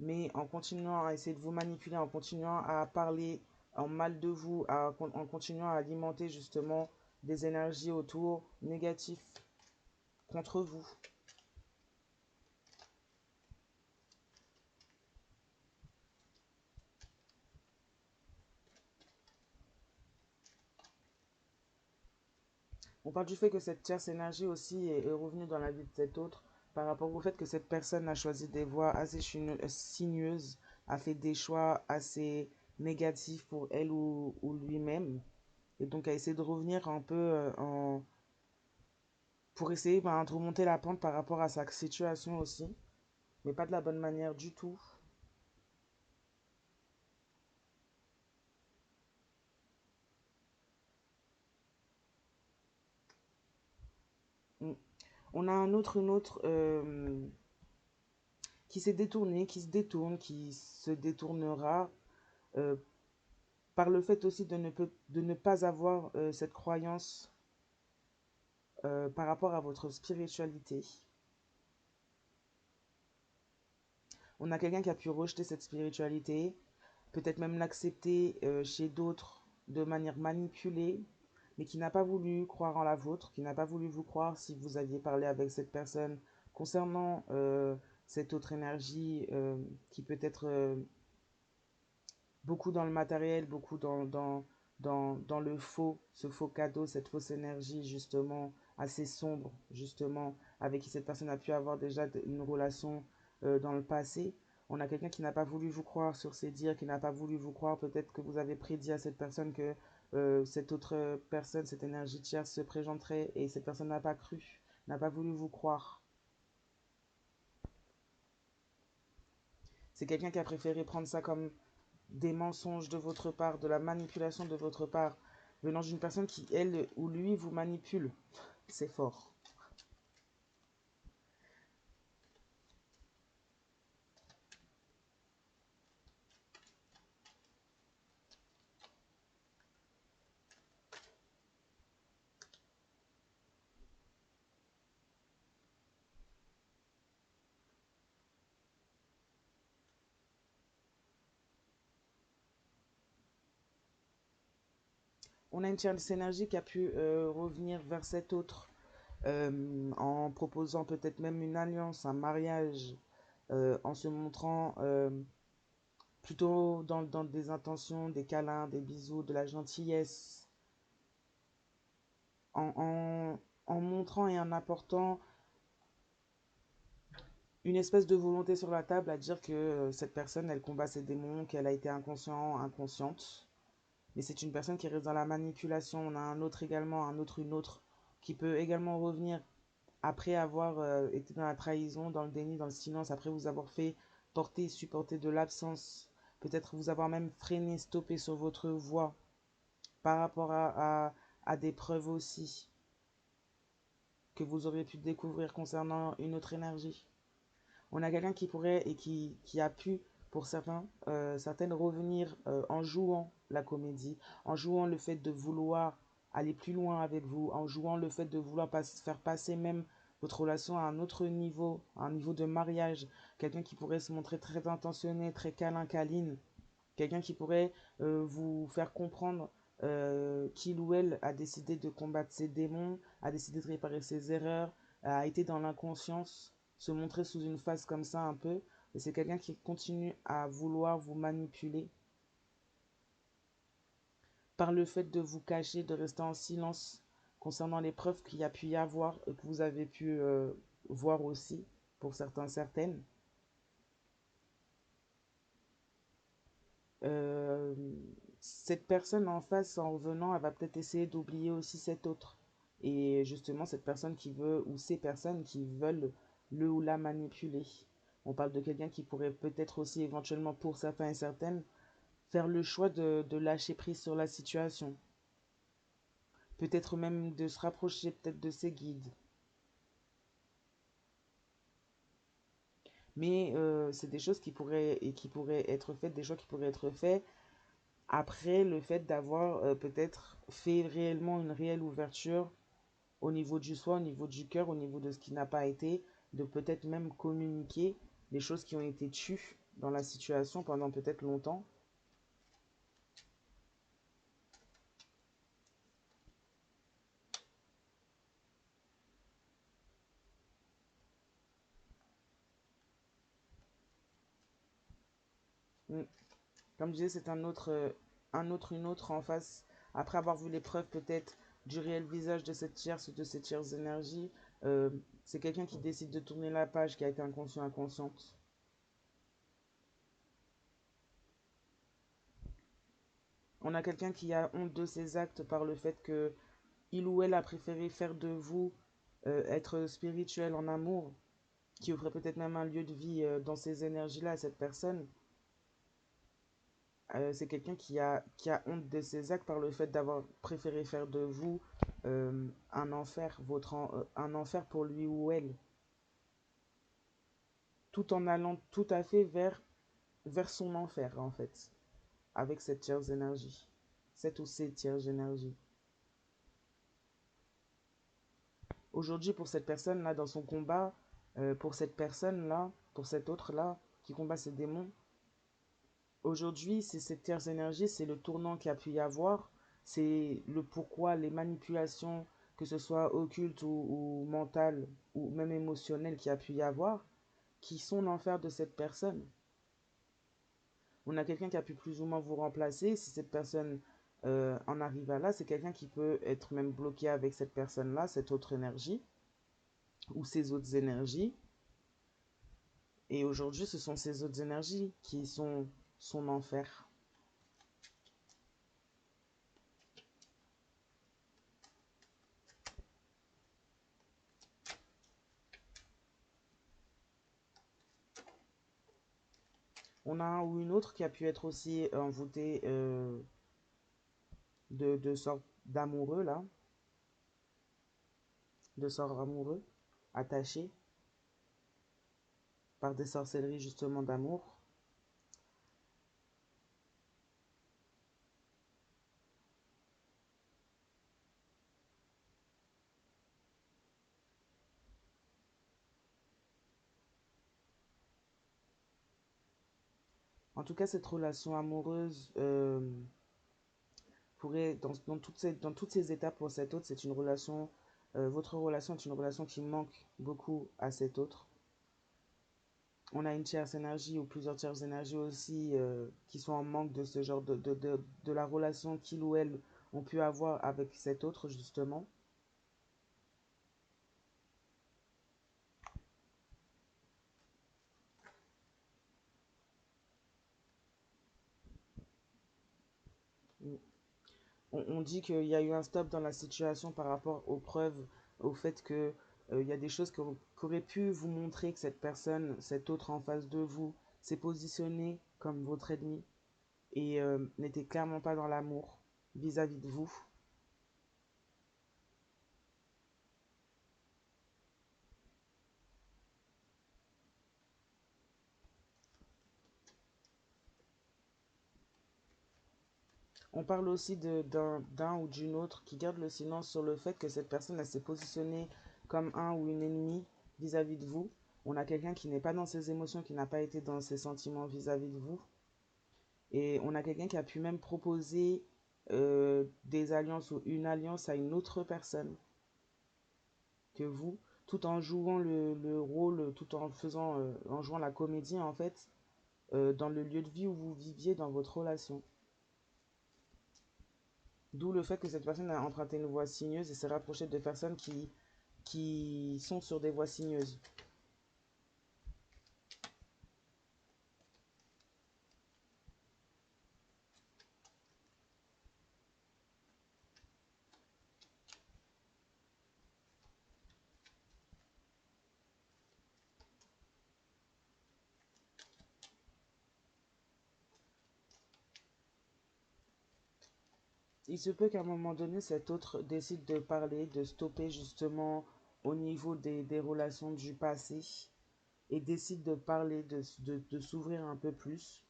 mais en continuant à essayer de vous manipuler, en continuant à parler en mal de vous, en continuant à alimenter justement des énergies autour négatives contre vous. On parle du fait que cette tierce énergie aussi est revenue dans la vie de cet autre par rapport au fait que cette personne a choisi des voies assez sinueuses, a fait des choix assez négatifs pour elle ou lui-même, et donc a essayé de revenir un peu pour essayer de remonter la pente par rapport à sa situation aussi, mais pas de la bonne manière du tout. Mm. On a une autre qui s'est détourné, qui se détourne, qui se détournera euh, par le fait aussi de ne pas avoir cette croyance par rapport à votre spiritualité. On a quelqu'un qui a pu rejeter cette spiritualité, peut-être même l'accepter chez d'autres de manière manipulée, mais qui n'a pas voulu croire en la vôtre, qui n'a pas voulu vous croire si vous aviez parlé avec cette personne concernant cette autre énergie qui peut être beaucoup dans le matériel, beaucoup dans le faux, ce faux cadeau, cette fausse énergie justement assez sombre, justement, avec qui cette personne a pu avoir déjà une relation dans le passé. On a quelqu'un qui n'a pas voulu vous croire sur ses dires, qui n'a pas voulu vous croire. Peut-être que vous avez prédit à cette personne que cette autre personne, cette énergie tierce se présenterait et cette personne n'a pas cru, n'a pas voulu vous croire. C'est quelqu'un qui a préféré prendre ça comme des mensonges de votre part, de la manipulation de votre part, venant d'une personne qui, elle ou lui, vous manipule. C'est fort. On a une tierce énergie qui a pu revenir vers cet autre en proposant peut-être même une alliance, un mariage, en se montrant plutôt dans des intentions, des câlins, des bisous, de la gentillesse, en montrant et en apportant une espèce de volonté sur la table à dire que cette personne, elle combat ses démons, qu'elle a été inconsciente. Mais c'est une personne qui reste dans la manipulation. On a un autre également, un autre, une autre, qui peut également revenir après avoir été dans la trahison, dans le déni, dans le silence, après vous avoir fait porter, supporter de l'absence, peut-être vous avoir même freiné, stoppé sur votre voie par rapport à des preuves aussi que vous auriez pu découvrir concernant une autre énergie. On a quelqu'un qui pourrait et qui a pu, pour certains, certaines, revenir en jouant la comédie, en jouant le fait de vouloir aller plus loin avec vous, en jouant le fait de vouloir faire passer même votre relation à un autre niveau, à un niveau de mariage. Quelqu'un qui pourrait se montrer très intentionné, très câlin, câline. Quelqu'un qui pourrait vous faire comprendre qu'il ou elle a décidé de combattre ses démons, a décidé de réparer ses erreurs, a été dans l'inconscience, se montrer sous une face comme ça un peu. Et c'est quelqu'un qui continue à vouloir vous manipuler par le fait de vous cacher, de rester en silence concernant les preuves qu'il y a pu y avoir et que vous avez pu voir aussi pour certains, certaines. euh, cette personne en face, en revenant, elle va peut-être essayer d'oublier aussi cette autre. Et justement, cette personne qui veut, ou ces personnes qui veulent le ou la manipuler. On parle de quelqu'un qui pourrait peut-être aussi éventuellement, pour certains et certaines, faire le choix de lâcher prise sur la situation. Peut-être même de se rapprocher peut-être de ses guides. Mais c'est des choses qui pourraient être faites, des choix qui pourraient être faits après le fait d'avoir peut-être fait réellement une réelle ouverture au niveau du soi, au niveau du cœur, au niveau de ce qui n'a pas été, de peut-être même communiquer les choses qui ont été tues dans la situation pendant peut-être longtemps. Mm. Comme je disais, c'est une autre en face. Après avoir vu les preuves peut-être du réel visage de cette tierce ou de cette tierce énergie, euh, c'est quelqu'un qui décide de tourner la page, qui a été inconscient, inconsciente. On a quelqu'un qui a honte de ses actes par le fait que il ou elle a préféré faire de vous être spirituel en amour, qui offrait peut-être même un lieu de vie dans ces énergies-là à cette personne. C'est quelqu'un qui a honte de ses actes par le fait d'avoir préféré faire de vous un enfer, un enfer pour lui ou elle, tout en allant tout à fait vers son enfer, en fait, avec cette tierce énergie, cette ou ces tierces énergies. Aujourd'hui, pour cette personne-là, dans son combat, pour cette personne-là, pour cet autre-là, qui combat ses démons, aujourd'hui, c'est cette tierce énergie, c'est le tournant qu'il y a pu y avoir, c'est le pourquoi, les manipulations, que ce soit occultes ou mentales, ou même émotionnelles qu'il y a pu y avoir, qui sont l'enfer de cette personne. On a quelqu'un qui a pu plus ou moins vous remplacer. Si cette personne en arrive à là, c'est quelqu'un qui peut être même bloqué avec cette personne-là, cette autre énergie, ou ces autres énergies. Et aujourd'hui, ce sont ces autres énergies qui sont son enfer. On a un ou une autre qui a pu être aussi envoûté de sortes d'amoureux, là, de sorts amoureux, attachés par des sorcelleries justement d'amour. En tout cas, cette relation amoureuse pourrait, dans toutes ces étapes pour cet autre, c'est une relation, votre relation est une relation qui manque beaucoup à cet autre. On a une tierce énergie ou plusieurs tierces énergies aussi qui sont en manque de ce genre de la relation qu'il ou elle ont pu avoir avec cet autre, justement. On dit qu'il y a eu un stop dans la situation par rapport aux preuves, au fait que il y a des choses qu'aurait pu vous montrer que cette personne, cet autre en face de vous, s'est positionné comme votre ennemi et n'était clairement pas dans l'amour vis-à-vis de vous. On parle aussi d'un ou d'une autre qui garde le silence sur le fait que cette personne s'est positionnée comme un ou une ennemie vis-à-vis de vous. On a quelqu'un qui n'est pas dans ses émotions, qui n'a pas été dans ses sentiments vis-à-vis de vous. Et on a quelqu'un qui a pu même proposer des alliances ou une alliance à une autre personne que vous, tout en jouant le rôle, tout en faisant, en jouant la comédie en fait, dans le lieu de vie où vous viviez dans votre relation. D'où le fait que cette personne a emprunté une voie sinueuse et s'est rapprochée de personnes qui sont sur des voies sinueuses. il se peut qu'à un moment donné, cet autre décide de parler, de stopper justement au niveau des relations du passé et décide de parler, de s'ouvrir un peu plus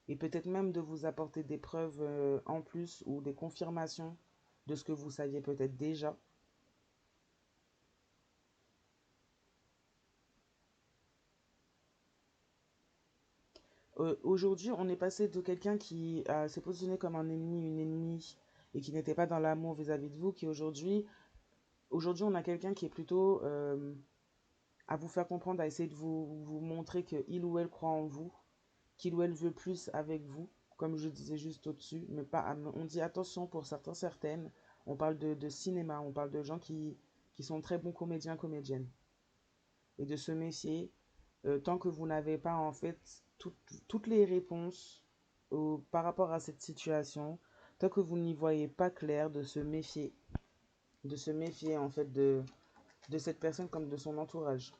et peut-être même de vous apporter des preuves en plus ou des confirmations de ce que vous saviez peut-être déjà. Aujourd'hui, on est passé de quelqu'un qui s'est positionné comme un ennemi, une ennemie, et qui n'était pas dans l'amour vis-à-vis de vous, qui aujourd'hui, on a quelqu'un qui est plutôt à vous faire comprendre, à essayer de vous montrer qu'il ou elle croit en vous, qu'il ou elle veut plus avec vous, comme je disais juste au-dessus, mais pas, on dit attention pour certains, certaines, on parle de cinéma, on parle de gens qui sont très bons comédiens, comédiennes, et de se méfier tant que vous n'avez pas en fait toutes les réponses par rapport à cette situation, tant que vous n'y voyez pas clair, de se méfier en fait de cette personne comme de son entourage.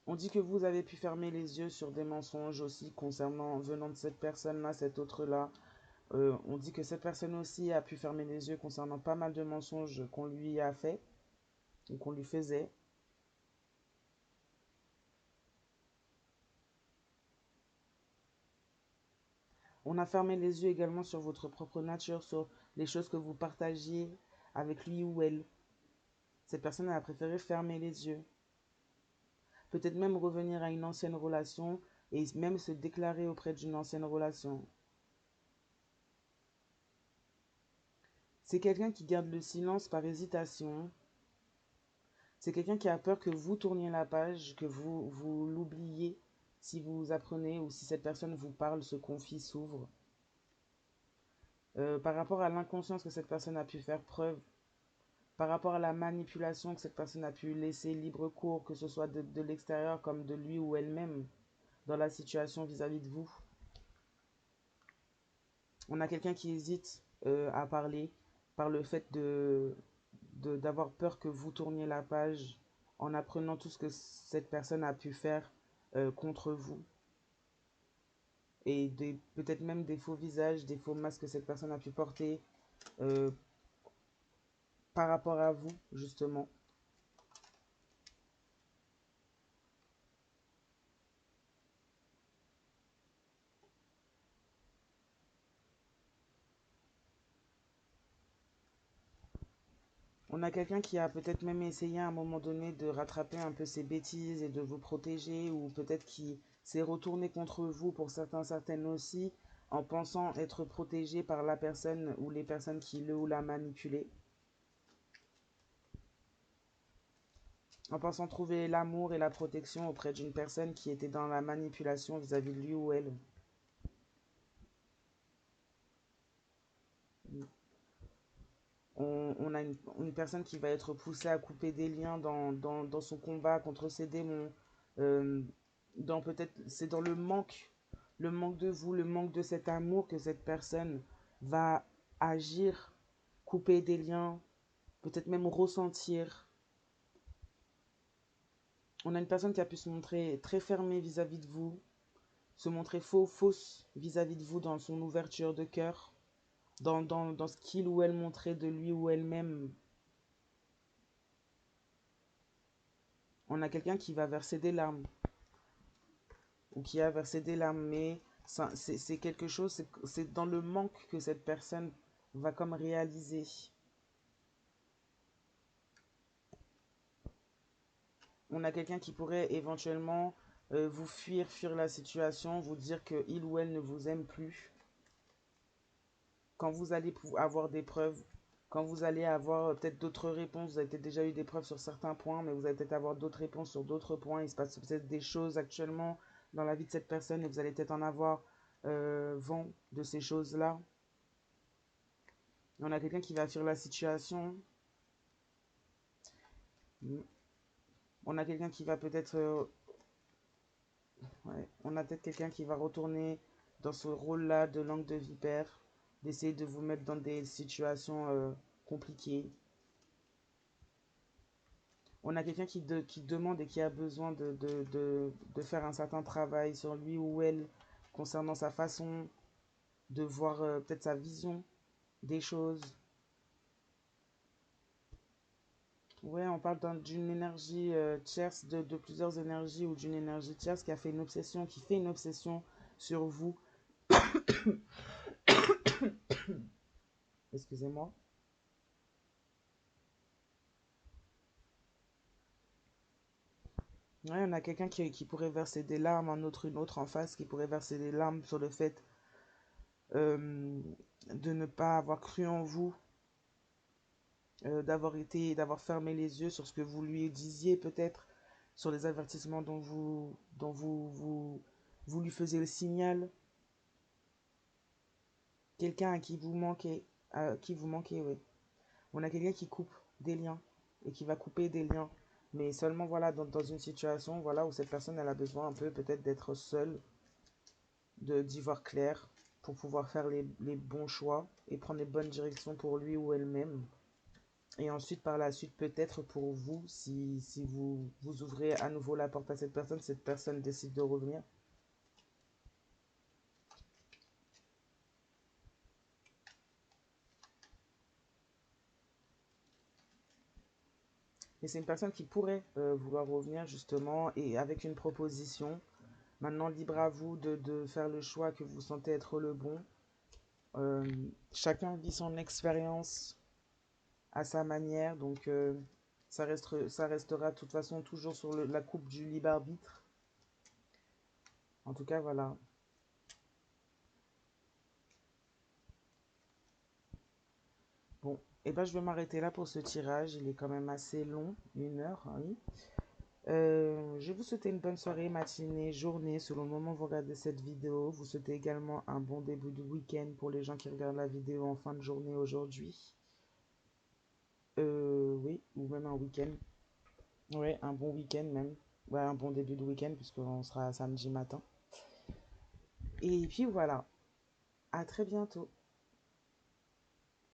On dit que vous avez pu fermer les yeux sur des mensonges aussi concernant venant de cette personne-là, cette autre-là. On dit que cette personne aussi a pu fermer les yeux concernant pas mal de mensonges qu'on lui a fait ou qu'on lui faisait. On a fermé les yeux également sur votre propre nature, sur les choses que vous partagiez avec lui ou elle. Cette personne a préféré fermer les yeux. Peut-être même revenir à une ancienne relation et même se déclarer auprès d'une ancienne relation. C'est quelqu'un qui garde le silence par hésitation. C'est quelqu'un qui a peur que vous tourniez la page, que vous l'oubliez si vous apprenez ou si cette personne vous parle, se confie, s'ouvre. Par rapport à l'inconscience que cette personne a pu faire preuve, par rapport à la manipulation que cette personne a pu laisser libre cours, que ce soit de l'extérieur comme de lui ou elle-même, dans la situation vis-à-vis de vous. On a quelqu'un qui hésite à parler par le fait d'avoir peur que vous tourniez la page en apprenant tout ce que cette personne a pu faire contre vous. Et peut-être même des faux visages, des faux masques que cette personne a pu porter euh, par rapport à vous, justement. On a quelqu'un qui a peut-être même essayé à un moment donné de rattraper un peu ses bêtises et de vous protéger, ou peut-être qui s'est retourné contre vous pour certains, certaines aussi, en pensant être protégé par la personne ou les personnes qui le ou la manipulaient, en pensant trouver l'amour et la protection auprès d'une personne qui était dans la manipulation vis-à-vis de lui ou elle. On a une personne qui va être poussée à couper des liens dans son combat contre ses démons. Euh, peut-être, c'est dans le manque de vous, le manque de cet amour que cette personne va agir, couper des liens, peut-être même ressentir. On a une personne qui a pu se montrer très fermée vis-à-vis de vous, se montrer fausse vis-à-vis de vous dans son ouverture de cœur, dans ce qu'il ou elle montrait de lui ou elle-même. On a quelqu'un qui va verser des larmes ou qui a versé des larmes, mais c'est quelque chose, c'est dans le manque que cette personne va comme réaliser. On a quelqu'un qui pourrait éventuellement vous fuir la situation, vous dire qu'il ou elle ne vous aime plus. Quand vous allez avoir des preuves, quand vous allez avoir peut-être d'autres réponses, vous avez peut-être déjà eu des preuves sur certains points, mais vous allez peut-être avoir d'autres réponses sur d'autres points. Il se passe peut-être des choses actuellement dans la vie de cette personne et vous allez peut-être en avoir vent de ces choses-là. On a quelqu'un qui va fuir la situation. On a quelqu'un qui va peut-être... ouais, on a peut-être quelqu'un qui va retourner dans ce rôle-là de langue de vipère, d'essayer de vous mettre dans des situations compliquées. On a quelqu'un qui demande et qui a besoin de faire un certain travail sur lui ou elle concernant sa façon de voir peut-être sa vision des choses. Ouais, on parle d'une énergie tierce, de plusieurs énergies ou d'une énergie tierce qui a fait une obsession, qui fait une obsession sur vous. Excusez-moi. Ouais, on a quelqu'un qui pourrait verser des larmes, une autre en face, qui pourrait verser des larmes sur le fait euh, de ne pas avoir cru en vous, d'avoir fermé les yeux sur ce que vous lui disiez peut-être, sur les avertissements vous lui faisiez le signal. Quelqu'un à qui vous manquez, oui. On a quelqu'un qui coupe des liens et qui va couper des liens, mais seulement voilà dans une situation voilà où cette personne elle a besoin un peu peut-être d'être seule, d'y voir clair pour pouvoir faire les bons choix et prendre les bonnes directions pour lui ou elle-même. Et ensuite, par la suite, peut-être pour vous, si vous ouvrez à nouveau la porte à cette personne décide de revenir. Et c'est une personne qui pourrait vouloir revenir justement et avec une proposition. Maintenant, libre à vous de faire le choix que vous sentez être le bon. Chacun vit son expérience à sa manière, donc ça restera de toute façon toujours sur la coupe du libre arbitre. En tout cas, voilà. Bon, et ben je vais m'arrêter là pour ce tirage. Il est quand même assez long, 1 heure, hein, oui. Je vous souhaite une bonne soirée, matinée, journée, selon le moment où vous regardez cette vidéo. Vous souhaitez également un bon début de week-end pour les gens qui regardent la vidéo en fin de journée aujourd'hui. Oui, ou même un week-end. Ouais, un bon week-end même. Ouais, un bon début de week-end puisqu'on sera samedi matin. Et puis voilà, à très bientôt.